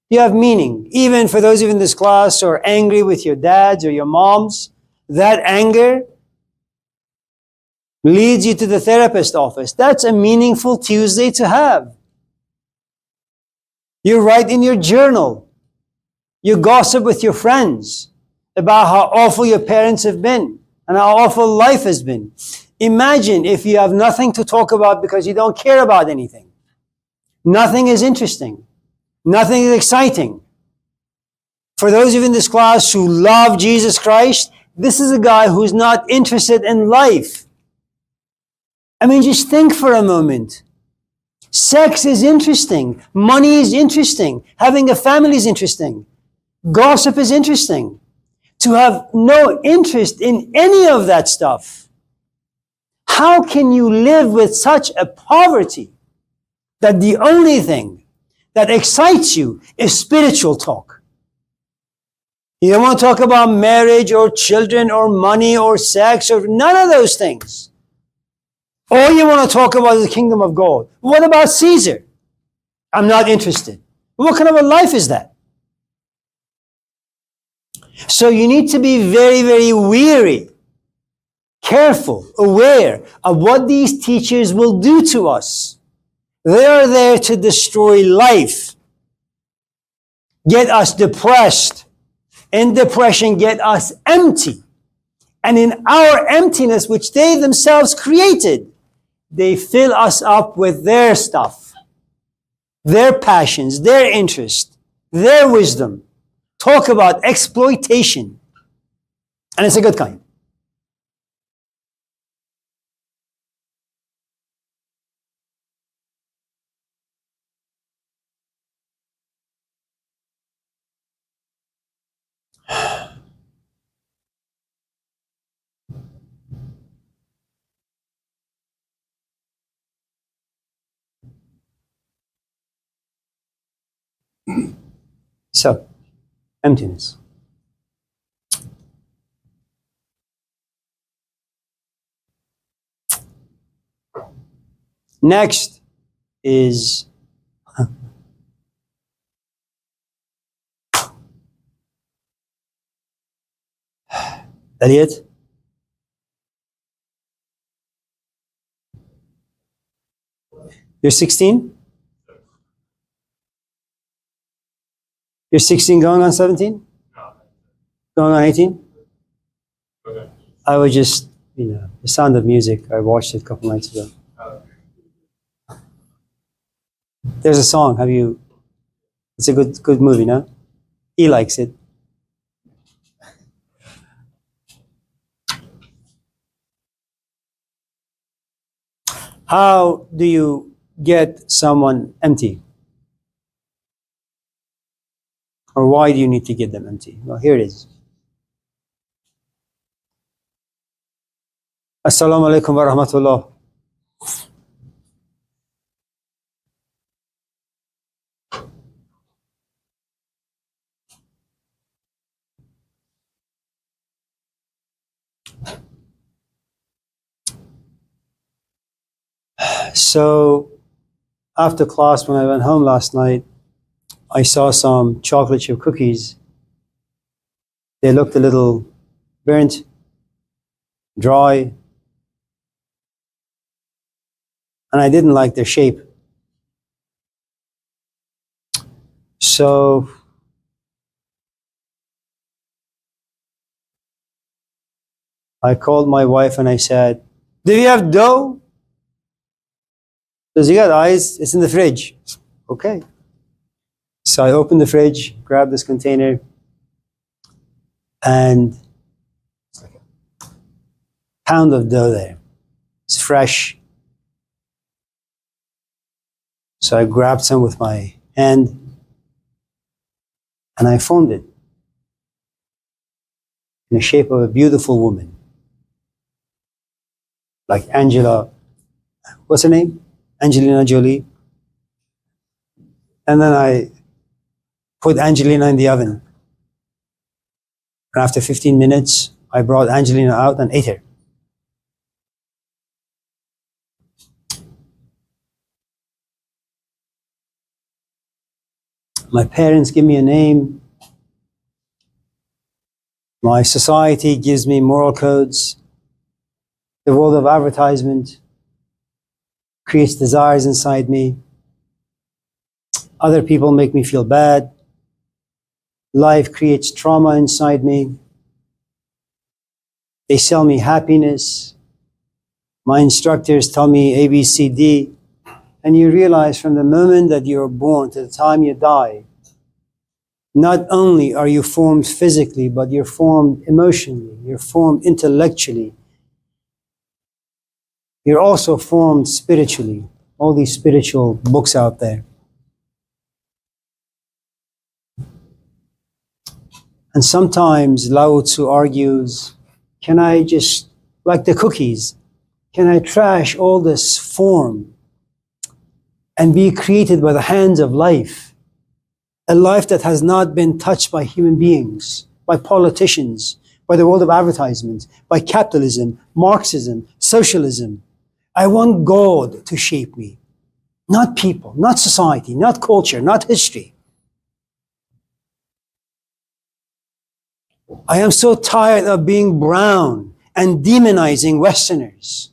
You have meaning. Even for those of you in this class who are angry with your dads or your moms, that anger leads you to the therapist office. That's a meaningful Tuesday to have. You write in your journal. You gossip with your friends about how awful your parents have been and how awful life has been. Imagine if you have nothing to talk about because you don't care about anything. Nothing is interesting. Nothing is exciting. For those of you in this class who love Jesus Christ, this is a guy who's not interested in life. I mean, just think for a moment. Sex is interesting. Money is interesting. Having a family is interesting. Gossip is interesting. To have no interest in any of that stuff. How can you live with such a poverty that the only thing that excites you is spiritual talk? You don't want to talk about marriage or children or money or sex or none of those things. All you want to talk about is the kingdom of God. What about Caesar? I'm not interested. What kind of a life is that? So you need to be very, very wary, careful, aware of what these teachers will do to us. They are there to destroy life, get us depressed. In depression, get us empty. And in our emptiness, which they themselves created, they fill us up with their stuff, their passions, their interest, their wisdom. Talk about exploitation. And it's a good kind. So, emptiness. Next is Elliot. You're 16? You're 16 going on 17? Going on 18? I would just, The Sound of Music. I watched it a couple nights ago. There's a song. It's a good movie, no? He likes it. How do you get someone empty? Or why do you need to get them empty? Well, here it is. Assalamu alaikum wa rahmatullah. So, after class, when I went home last night, I saw some chocolate chip cookies. They looked a little burnt, dry, and I didn't like their shape. So, I called my wife and I said, "Do you have dough?" Does you got eyes? It's in the fridge. Okay. So I opened the fridge, grabbed this container, and it's like a pound of dough there. It's fresh. So I grabbed some with my hand and I formed it in the shape of a beautiful woman. Like Angela, what's her name? Angelina Jolie. And then I put Angelina in the oven. And after 15 minutes, I brought Angelina out and ate her. My parents give me a name. My society gives me moral codes. The world of advertisement creates desires inside me. Other people make me feel bad. Life creates trauma inside me. They sell me happiness. My instructors tell me A, B, C, D. And you realize from the moment that you're born to the time you die, not only are you formed physically, but you're formed emotionally, you're formed intellectually. You're also formed spiritually. All these spiritual books out there. And sometimes Lao Tzu argues, can I just, like the cookies, can I trash all this form and be created by the hands of life? A life that has not been touched by human beings, by politicians, by the world of advertisement, by capitalism, Marxism, socialism. I want God to shape me, not people, not society, not culture, not history. I am so tired of being brown and demonizing Westerners.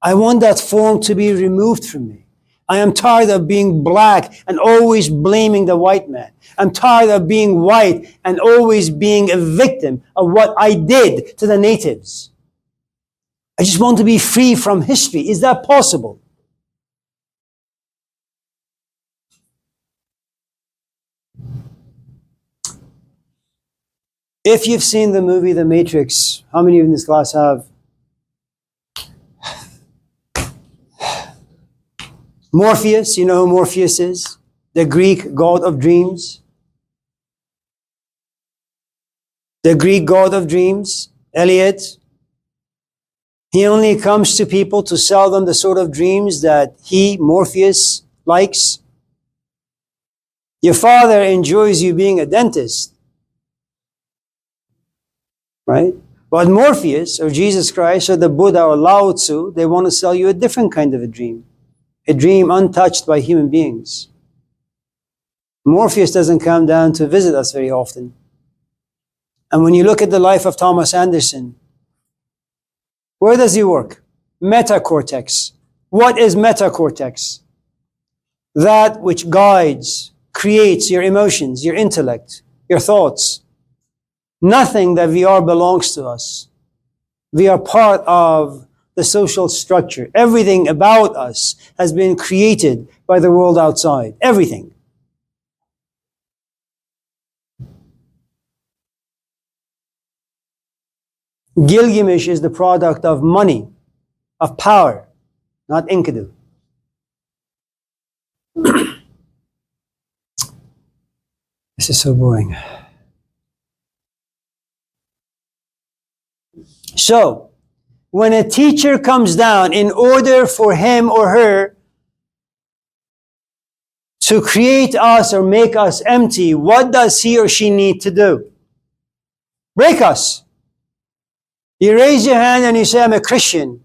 I want that form to be removed from me. I am tired of being black and always blaming the white man. I'm tired of being white and always being a victim of what I did to the natives. I just want to be free from history. Is that possible? If you've seen the movie The Matrix, how many of you in this class have? Morpheus, you know who Morpheus is? The Greek god of dreams. The Greek god of dreams, Eliot. He only comes to people to sell them the sort of dreams that he, Morpheus, likes. Your father enjoys you being a dentist, right? But Morpheus, or Jesus Christ, or the Buddha, or Lao Tzu, they want to sell you a different kind of a dream untouched by human beings. Morpheus doesn't come down to visit us very often. And when you look at the life of Thomas Anderson, where does he work? Metacortex. What is metacortex? That which guides, creates your emotions, your intellect, your thoughts. Nothing that we are belongs to us. We are part of the social structure. Everything about us has been created by the world outside. Everything. Gilgamesh is the product of money, of power. not Enkidu. This is so boring. So, when a teacher comes down, in order for him or her to create us or make us empty, what does he or she need to do? Break us. You raise your hand and you say, I'm a Christian.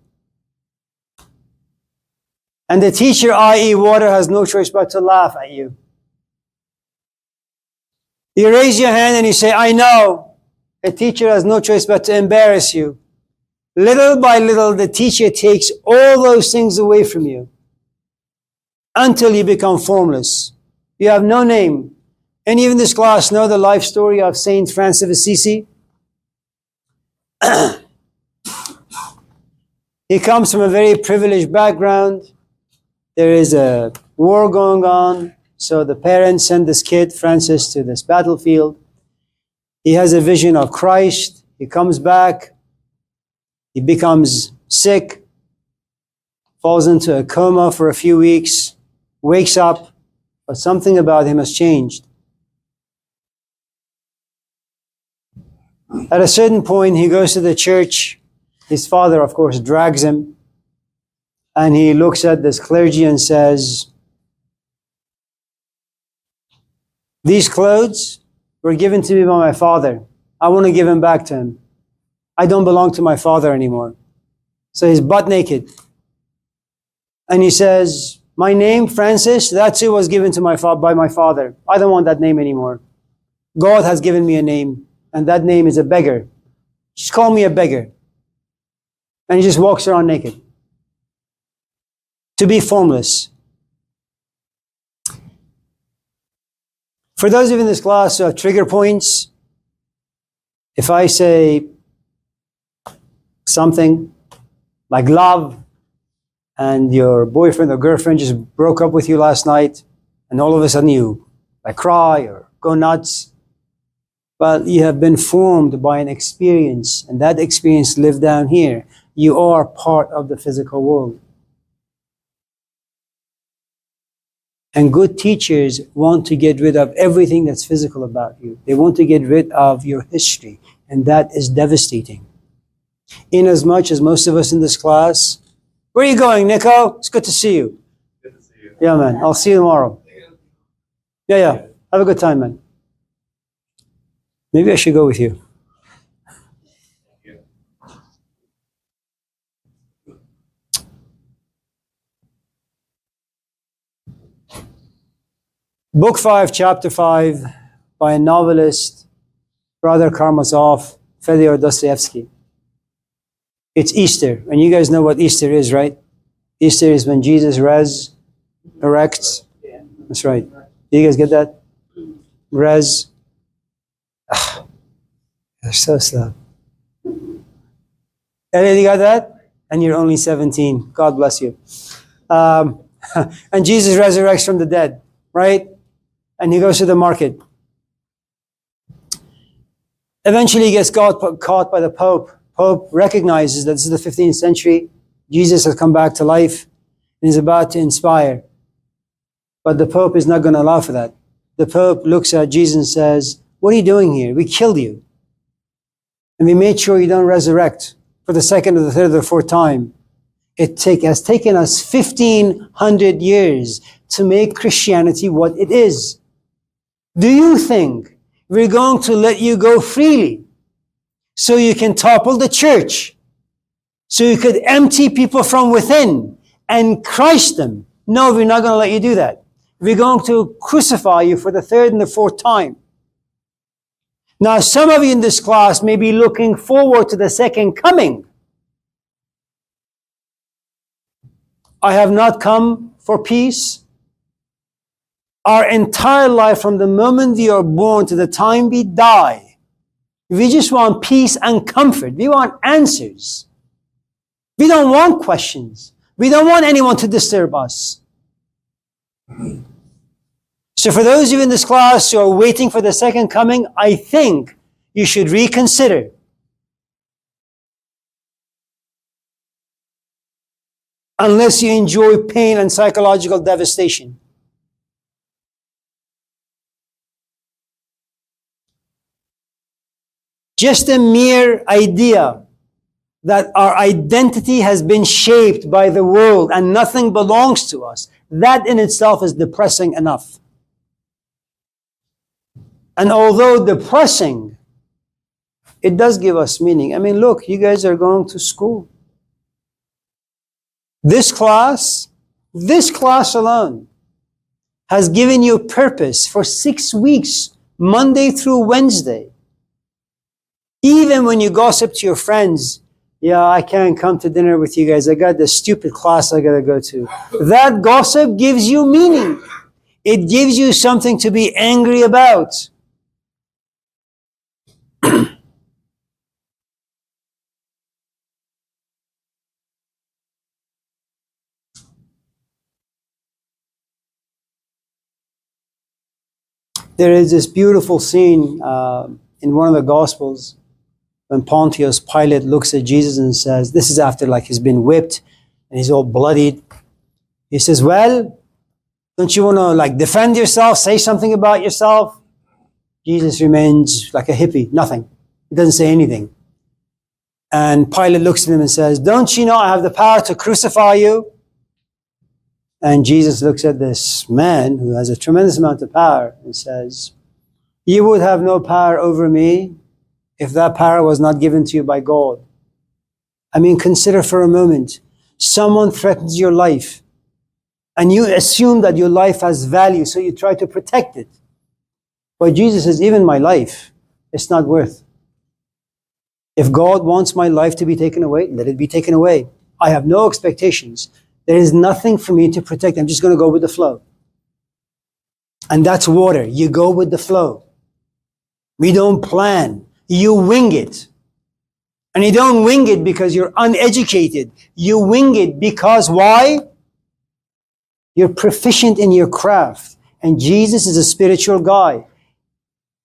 And the teacher, i.e. water, has no choice but to laugh at you. You raise your hand and you say, I know. The teacher has no choice but to embarrass you. Little by little, the teacher takes all those things away from you until you become formless. You have no name. Any of in this class know the life story of Saint Francis of Assisi? He comes from a very privileged background. There is a war going on, so the parents send this kid, Francis, to this battlefield. He has a vision of Christ. He comes back. He becomes sick, falls into a coma for a few weeks, wakes up, but something about him has changed. At a certain point, he goes to the church. His father, of course, drags him, and he looks at this clergy and says, these clothes were given to me by my father. I want to give them back to him. I don't belong to my father anymore. So he's butt naked. And he says, my name, Francis, that too was given to by my father. I don't want that name anymore. God has given me a name, and that name is a beggar. Just call me a beggar. And he just walks around naked. To be formless. For those of you in this class who have trigger points, if I say something like love, and your boyfriend or girlfriend just broke up with you last night, and all of a sudden you cry or go nuts, but you have been formed by an experience, and that experience lived down here. You are part of the physical world. And good teachers want to get rid of everything that's physical about you. They want to get rid of your history, and that is devastating. Inasmuch as most of us in this class, where are you going, Nico? It's good to see you. Good to see you. Yeah, man. I'll see you tomorrow. Yeah. Have a good time, man. Maybe I should go with you. Book 5, Chapter 5, by a novelist, Brother Karamazov, Fyodor Dostoevsky. It's Easter, and you guys know what Easter is, right? Easter is when Jesus resurrects. That's right. Do you guys get that? They're so slow. Elliot, you got that? And you're only 17. God bless you. And Jesus resurrects from the dead, right? And he goes to the market. Eventually he gets caught by the Pope. Pope recognizes that this is the 15th century. Jesus has come back to life and is about to inspire. But the Pope is not going to allow for that. The Pope looks at Jesus and says, what are you doing here? We killed you. And we made sure you don't resurrect for the second or the third or the fourth time. It has taken us 1,500 years to make Christianity what it is. Do you think we're going to let you go freely so you can topple the church, so you could empty people from within and Christ them? No, we're not going to let you do that. We're going to crucify you for the third and the fourth time. Now, some of you in this class may be looking forward to the second coming. I have not come for peace. Our entire life, from the moment we are born to the time we die, we just want peace and comfort. We want answers. We don't want questions. We don't want anyone to disturb us. So for those of you in this class who are waiting for the second coming, I think you should reconsider. unless you enjoy pain and psychological devastation. Just a mere idea that our identity has been shaped by the world and nothing belongs to us, that in itself is depressing enough. And although depressing, it does give us meaning. I mean, look, you guys are going to school. This class alone has given you purpose for 6 weeks, Monday through Wednesday. Even when you gossip to your friends, yeah, I can't come to dinner with you guys. I got this stupid class I got to go to. That gossip gives you meaning. It gives you something to be angry about. There is this beautiful scene in one of the Gospels when Pontius Pilate looks at Jesus and says, this is after like he's been whipped and he's all bloodied. He says, well, don't you want to like defend yourself, say something about yourself? Jesus remains like a hippie, nothing. He doesn't say anything. And Pilate looks at him and says, don't you know I have the power to crucify you? And Jesus looks at this man who has a tremendous amount of power and says, you would have no power over me if that power was not given to you by God. I mean, consider for a moment, someone threatens your life and you assume that your life has value, so you try to protect it. But Jesus says, even my life, it's not worth. If God wants my life to be taken away, let it be taken away. I have no expectations. There is nothing for me to protect. I'm just going to go with the flow. And that's water. You go with the flow. We don't plan. You wing it. And you don't wing it because you're uneducated. You wing it because why? You're proficient in your craft. And Jesus is a spiritual guy.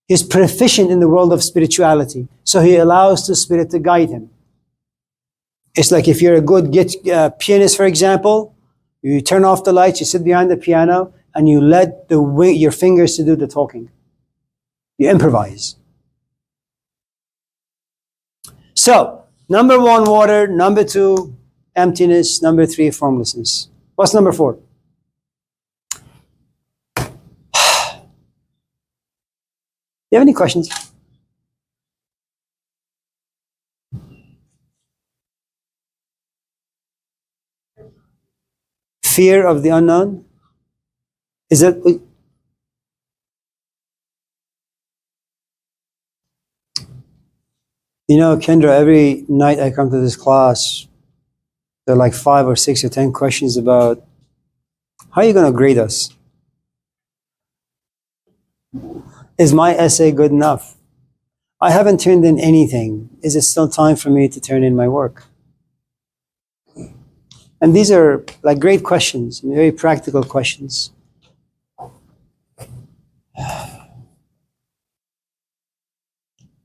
He's proficient in the world of spirituality. So he allows the Spirit to guide him. It's like if you're a good pianist, for example, you turn off the lights, you sit behind the piano, and you let your fingers to do the talking. You improvise. So, number 1, water. Number 2, emptiness. Number 3, formlessness. What's number 4? Do you have any questions? Fear of the unknown? Is it? You know, Kendra, every night I come to this class, there are like 5 or 6 or 10 questions about how are you going to grade us? Is my essay good enough? I haven't turned in anything. Is it still time for me to turn in my work? And these are like great questions, very practical questions.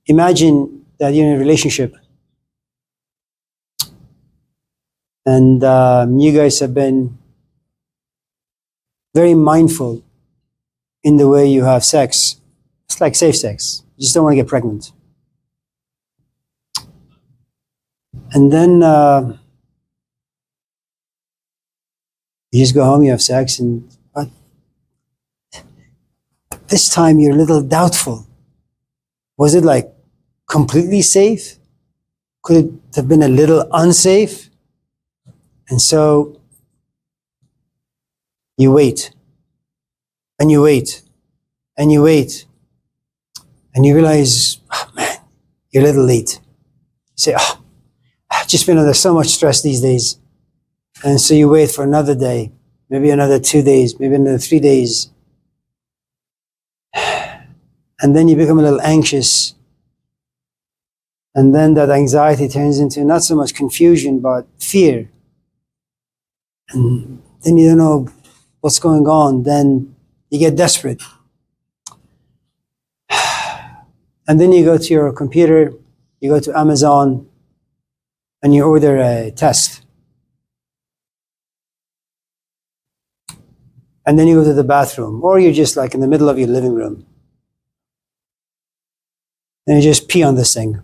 Imagine that you're in a relationship and you guys have been very mindful in the way you have sex. It's like safe sex. You just don't want to get pregnant. And then you just go home, you have sex, and but this time you're a little doubtful. Was it like completely safe? Could it have been a little unsafe? And so you wait, and you wait, and you wait, and you realize, oh man, you're a little late. You say, oh, I've just been under so much stress these days. And so you wait for another day, maybe another 2 days, maybe another 3 days. And then you become a little anxious. And then that anxiety turns into not so much confusion, but fear. And then you don't know what's going on. Then you get desperate. And then you go to your computer, you go to Amazon, and you order a test. and then you go to the bathroom, or you're just like in the middle of your living room, and you just pee on this thing,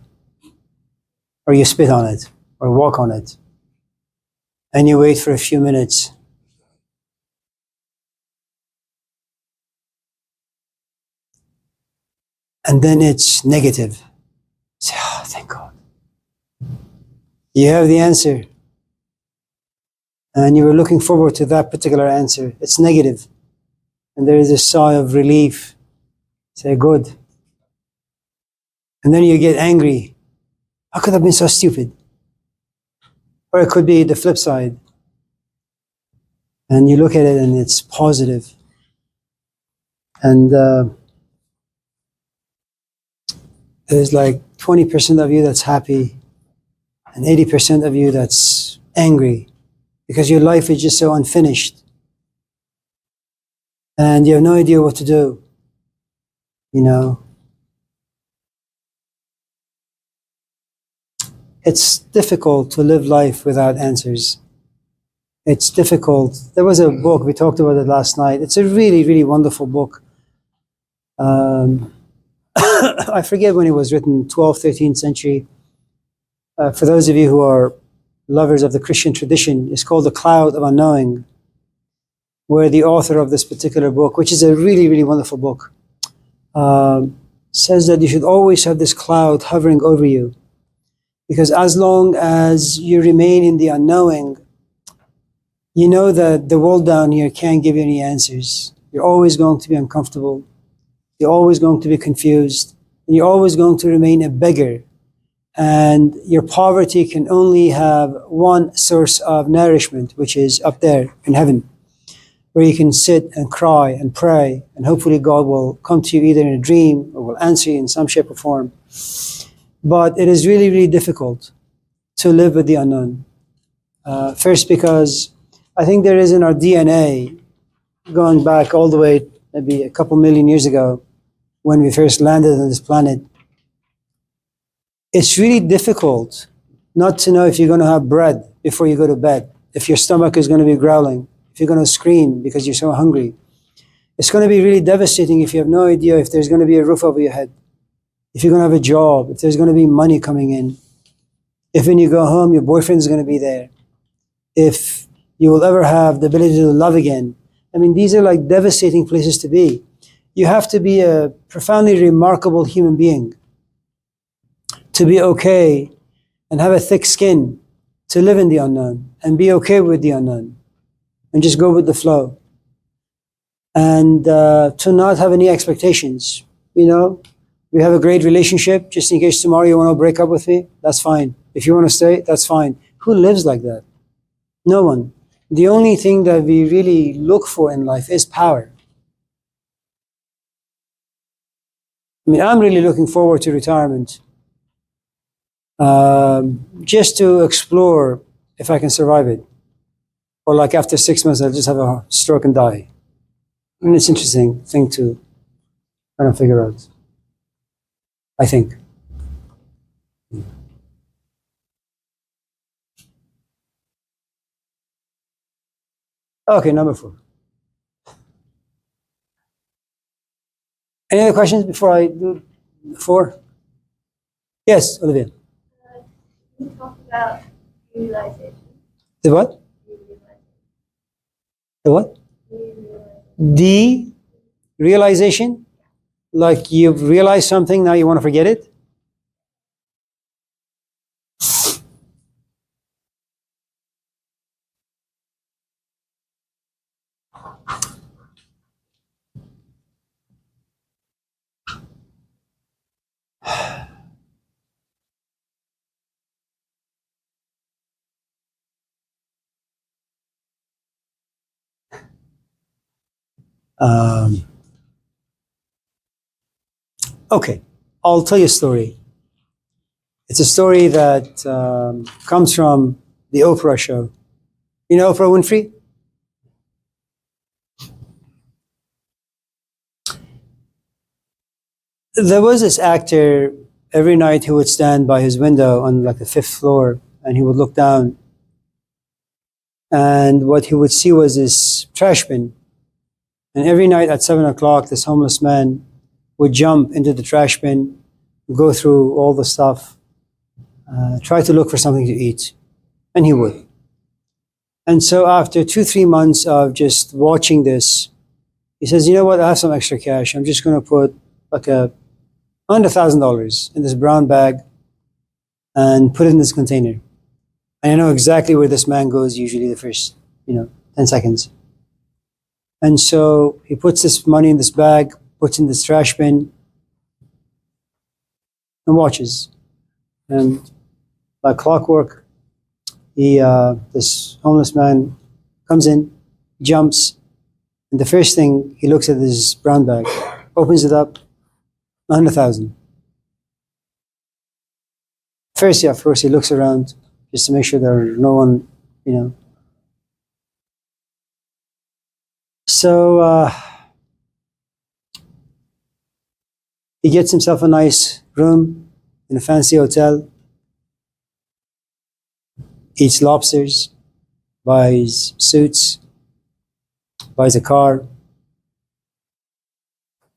or you spit on it, or walk on it, and you wait for a few minutes. And then it's negative. You say, oh, thank God. You have the answer. And you were looking forward to that particular answer. It's negative. And there is a sigh of relief. Say, good. And then you get angry. How could I have been so stupid? Or it could be the flip side. And you look at it and it's positive. And there's like 20% of you that's happy and 80% of you that's angry because your life is just so unfinished. And you have no idea what to do. You know, it's difficult to live life without answers. It's difficult. There was a book, we talked about it last night. It's a really, really wonderful book. I forget when it was written, 12th, 13th century. For those of you who are lovers of the Christian tradition, it's called The Cloud of Unknowing, where the author of this particular book, which is a really, really wonderful book, says that you should always have this cloud hovering over you. Because as long as you remain in the unknowing, you know that the world down here can't give you any answers. You're always going to be uncomfortable. You're always going to be confused. And you're always going to remain a beggar. And your poverty can only have one source of nourishment, which is up there in heaven, where you can sit and cry and pray, and hopefully God will come to you either in a dream or will answer you in some shape or form. But it is really, really difficult to live with the unknown. First, because I think there is in our DNA, going back all the way maybe a couple million years ago, when we first landed on this planet, it's really difficult not to know if you're going to have bread before you go to bed, if your stomach is going to be growling, if you're going to scream because you're so hungry. It's going to be really devastating if you have no idea if there's going to be a roof over your head, if you're going to have a job, if there's going to be money coming in, if when you go home your boyfriend's going to be there, if you will ever have the ability to love again. I mean, these are like devastating places to be. You have to be a profoundly remarkable human being to be okay and have a thick skin to live in the unknown and be okay with the unknown and just go with the flow and to not have any expectations. You know, we have a great relationship. Just in case tomorrow you want to break up with me, that's fine. If you want to stay, that's fine. Who lives like that? No one. The only thing that we really look for in life is power. I mean, I'm really looking forward to retirement. Just to explore if I can survive it. Or like after 6 months, I'll just have a stroke and die. I mean, it's an interesting thing to kind of figure out, I think. Okay, number 4. Any other questions before I do 4? Yes, Olivia. You talk about realization. The what? The what? The realization? Like you've realized something, now you want to forget it? Okay, I'll tell you a story. It's a story that comes from the Oprah show. You know Oprah Winfrey? There was this actor, every night he would stand by his window on like the 5th floor and he would look down. And what he would see was this trash bin. And every night at 7 o'clock, this homeless man would jump into the trash bin, go through all the stuff, try to look for something to eat. And he would. And so after 2-3 months of just watching this, he says, you know what, I have some extra cash. I'm just going to put like $100,000 in this brown bag and put it in this container. And I know exactly where this man goes usually the first, 10 seconds. And so he puts this money in this bag, puts in this trash bin, and watches. And like clockwork, this homeless man comes in, jumps, and the first thing he looks at is brown bag, opens it up, 100,000. First, of course, he looks around just to make sure there's no one, So he gets himself a nice room in a fancy hotel, eats lobsters, buys suits, buys a car,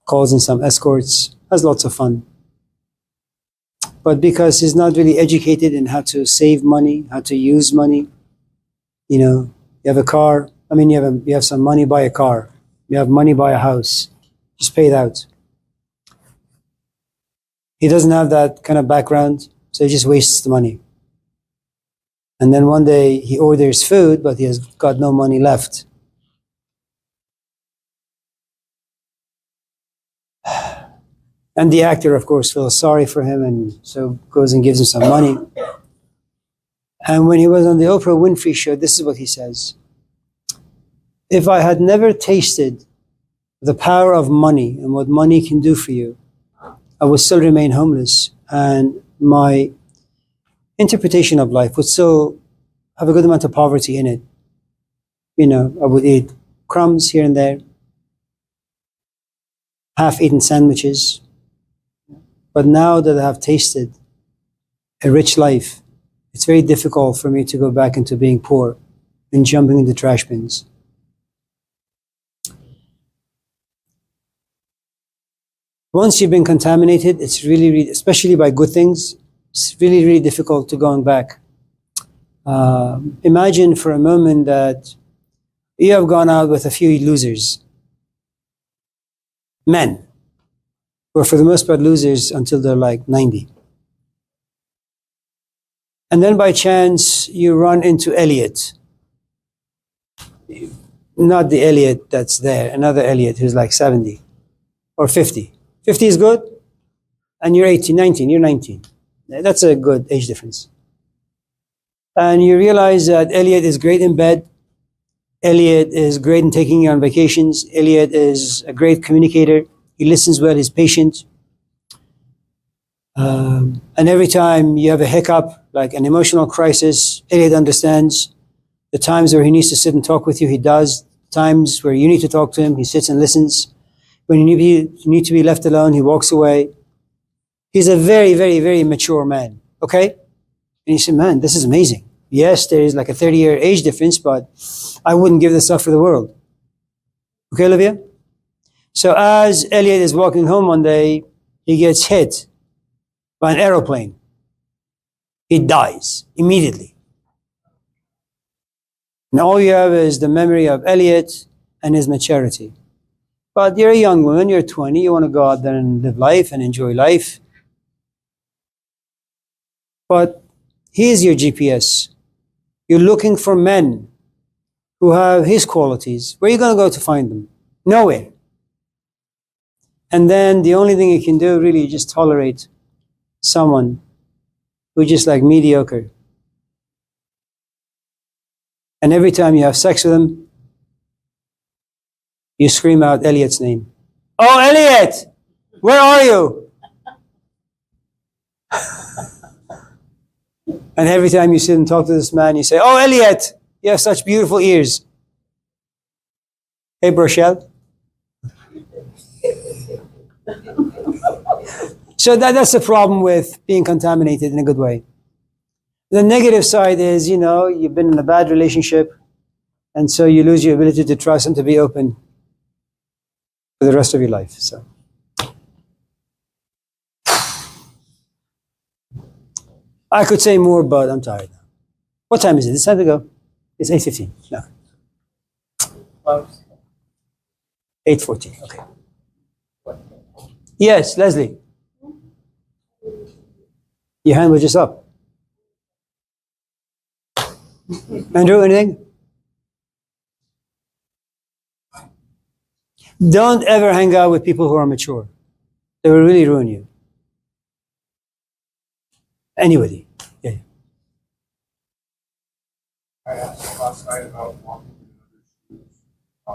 calls in some escorts, has lots of fun. But because he's not really educated in how to save money, how to use money, you have a car, you have some money, buy a car. You have money, buy a house. Just pay it out. He doesn't have that kind of background, so he just wastes the money. And then one day he orders food, but he has got no money left. And the actor, of course, feels sorry for him and so goes and gives him some money. And when he was on the Oprah Winfrey show, this is what he says. If I had never tasted the power of money and what money can do for you, I would still remain homeless. And my interpretation of life would still have a good amount of poverty in it. I would eat crumbs here and there, half-eaten sandwiches. But now that I have tasted a rich life, it's very difficult for me to go back into being poor and jumping into trash bins. Once you've been contaminated, it's really, especially by good things, it's really, really difficult to going back. Imagine for a moment that you have gone out with a few losers, men, who are for the most part losers until they're like 90. And then by chance, you run into Elliot. Not the Elliot that's there, another Elliot who's like 70 or 50. 50 is good, and you're 18, 19, you're 19. That's a good age difference. And you realize that Elliot is great in bed. Elliot is great in taking you on vacations. Elliot is a great communicator. He listens well, he's patient. And every time you have a hiccup, like an emotional crisis, Elliot understands. The times where he needs to sit and talk with you, he does. Times where you need to talk to him, he sits and listens. When you need to be left alone, he walks away. He's a very, very, very mature man, okay? And you say, man, this is amazing. Yes, there is like a 30-year age difference, but I wouldn't give this up for the world. Okay, Olivia? So as Elliot is walking home one day, he gets hit by an aeroplane. He dies immediately. And all you have is the memory of Elliot and his maturity. But you're a young woman, you're 20, you want to go out there and live life and enjoy life. But here's your GPS. You're looking for men who have his qualities. Where are you going to go to find them? Nowhere. And then the only thing you can do really is just tolerate someone who's just like mediocre. And every time you have sex with them, you scream out Elliot's name. Oh, Elliot! Where are you? And every time you sit and talk to this man, you say, oh, Elliot, you have such beautiful ears. Hey, Brochelle. So that's the problem with being contaminated in a good way. The negative side is, you've been in a bad relationship, and so you lose your ability to trust and to be open. for the rest of your life. So, I could say more, but I'm tired now. What time is it? It's time to go. It's 8:15. No, 8:14. Okay. Yes, Leslie. Your hand was just up. Andrew, anything? Don't ever hang out with people who are mature. They will really ruin you. Anybody. Yeah. I asked last night about walking in other shoes. I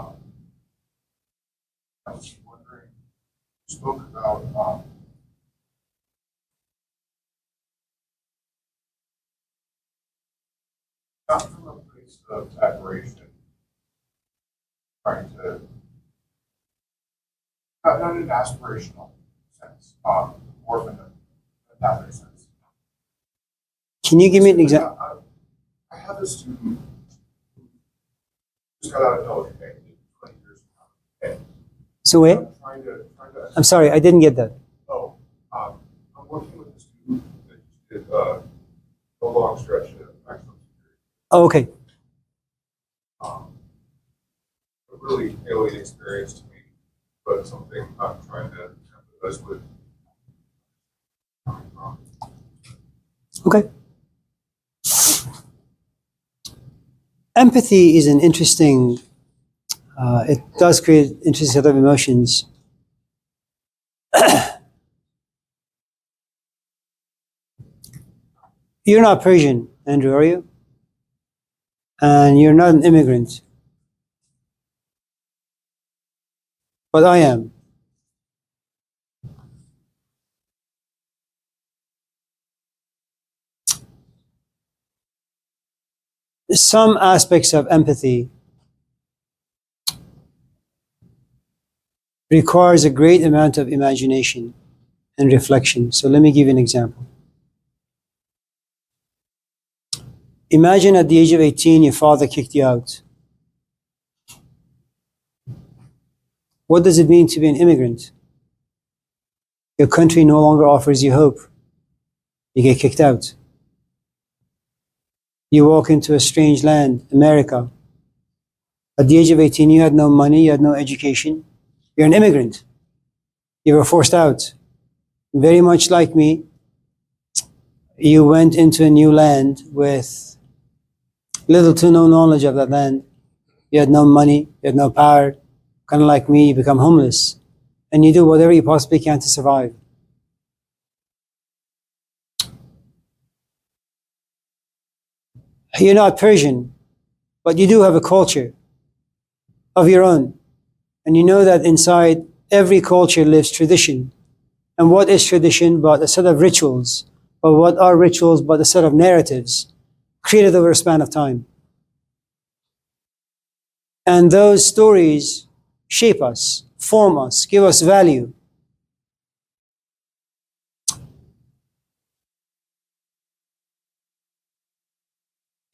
was wondering, you spoke about not from a place of admiration, trying to, not in an aspirational sense, more than another sense. Can you give me an example? I have a student who just got out of military, 20 years ago. So wait, I'm trying to, I'm sorry, I didn't get that. I'm working with a student that did a long stretch of maximum security. Oh, okay. A really alien experience to me, but something I'm trying to empathize with. Coming from. Okay. Empathy is an interesting, it does create interesting set of emotions. You're not Persian, Andrew, are you? And you're not an immigrant. But I am. Some aspects of empathy requires a great amount of imagination and reflection. So let me give you an example. Imagine at the age of 18, your father kicked you out. What does it mean to be an immigrant? Your country no longer offers you hope. You get kicked out. You walk into a strange land, America. At the age of 18, you had no money, you had no education. You're an immigrant. You were forced out. Very much like me, you went into a new land with little to no knowledge of that land. You had no money, you had no power. Kind of like me, you become homeless. And you do whatever you possibly can to survive. You're not Persian, but you do have a culture of your own. And you know that inside every culture lives tradition. And what is tradition but a set of rituals? But what are rituals but a set of narratives created over a span of time? And those stories shape us, form us, give us value.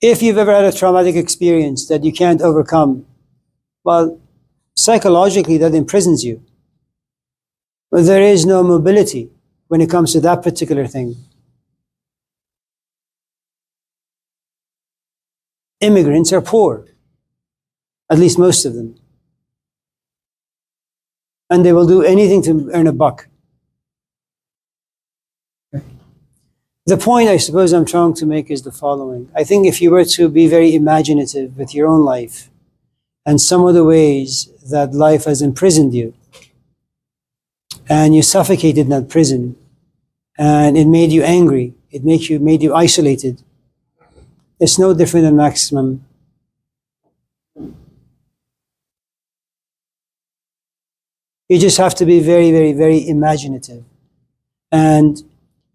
If you've ever had a traumatic experience that you can't overcome, well, psychologically that imprisons you. But there is no mobility when it comes to that particular thing. Immigrants are poor, at least most of them. And they will do anything to earn a buck. The point I suppose I'm trying to make is the following. I think if you were to be very imaginative with your own life and some of the ways that life has imprisoned you, and you suffocated in that prison, and it made you angry, it made you isolated, it's no different than maximum. You just have to be very, very, very imaginative. And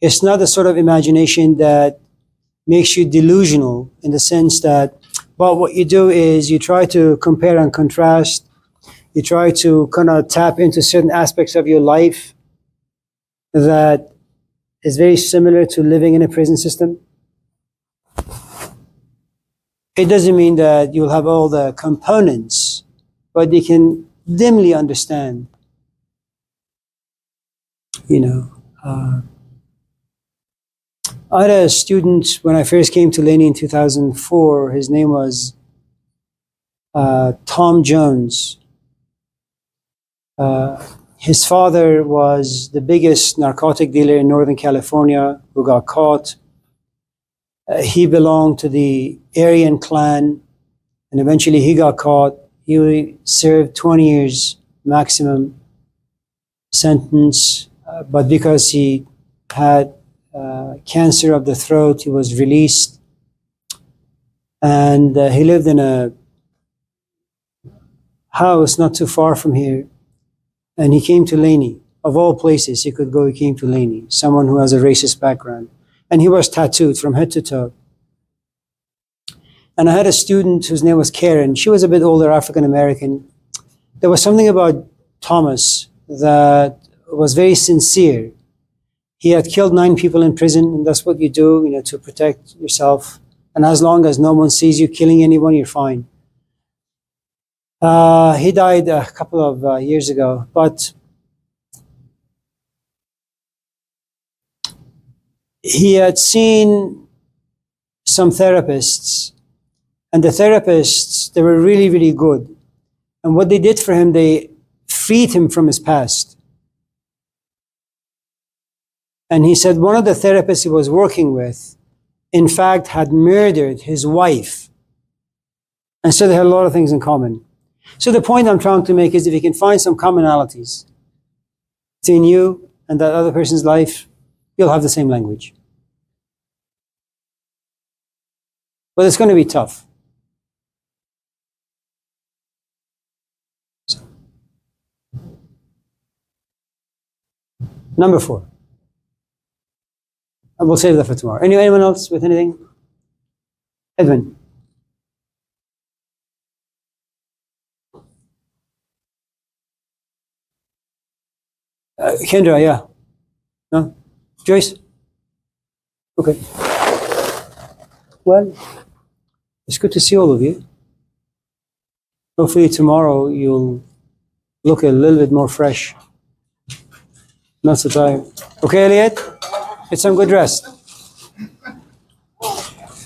it's not the sort of imagination that makes you delusional in the sense that, well, what you do is you try to compare and contrast. You try to kind of tap into certain aspects of your life that is very similar to living in a prison system. It doesn't mean that you'll have all the components, but you can dimly understand you know. I had a student when I first came to Laney in 2004. His name was Tom Jones. His father was the biggest narcotic dealer in Northern California who got caught. He belonged to the Aryan clan, and eventually he got caught. He served 20 years maximum sentence, but because he had cancer of the throat, he was released. And he lived in a house not too far from here. And he came to Laney. Of all places he could go, he came to Laney, someone who has a racist background. And he was tattooed from head to toe. And I had a student whose name was Karen. She was a bit older, African American. There was something about Thomas that was very sincere. He had killed 9 people in prison, and that's what you do, you know, to protect yourself. And as long as no one sees you killing anyone, you're fine. He died a couple of years ago, but he had seen some therapists, and the therapists, they were really, really good. And what they did for him, they freed him from his past. And he said one of the therapists he was working with, in fact, had murdered his wife. And so they had a lot of things in common. So the point I'm trying to make is if you can find some commonalities between you and that other person's life, you'll have the same language. But it's going to be tough. So. Number 4. And we'll save that for tomorrow. Anyone else with anything? Edwin. Kendra, yeah. No? Joyce? Okay. Well, it's good to see all of you. Hopefully tomorrow you'll look a little bit more fresh. Not so tired. Okay, Elliot? Get some good rest.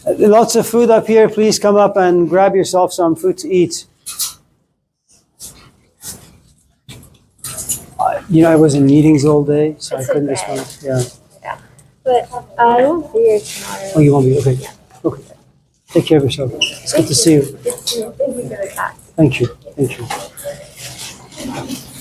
Lots of food up here. Please come up and grab yourself some food to eat. You know, I was in meetings all day, so I couldn't respond. Yeah. But I won't be here tomorrow. Oh, you won't be? Okay. Okay. Take care of yourself. It's good to see you. Thank you for the talk. Thank you. Thank you.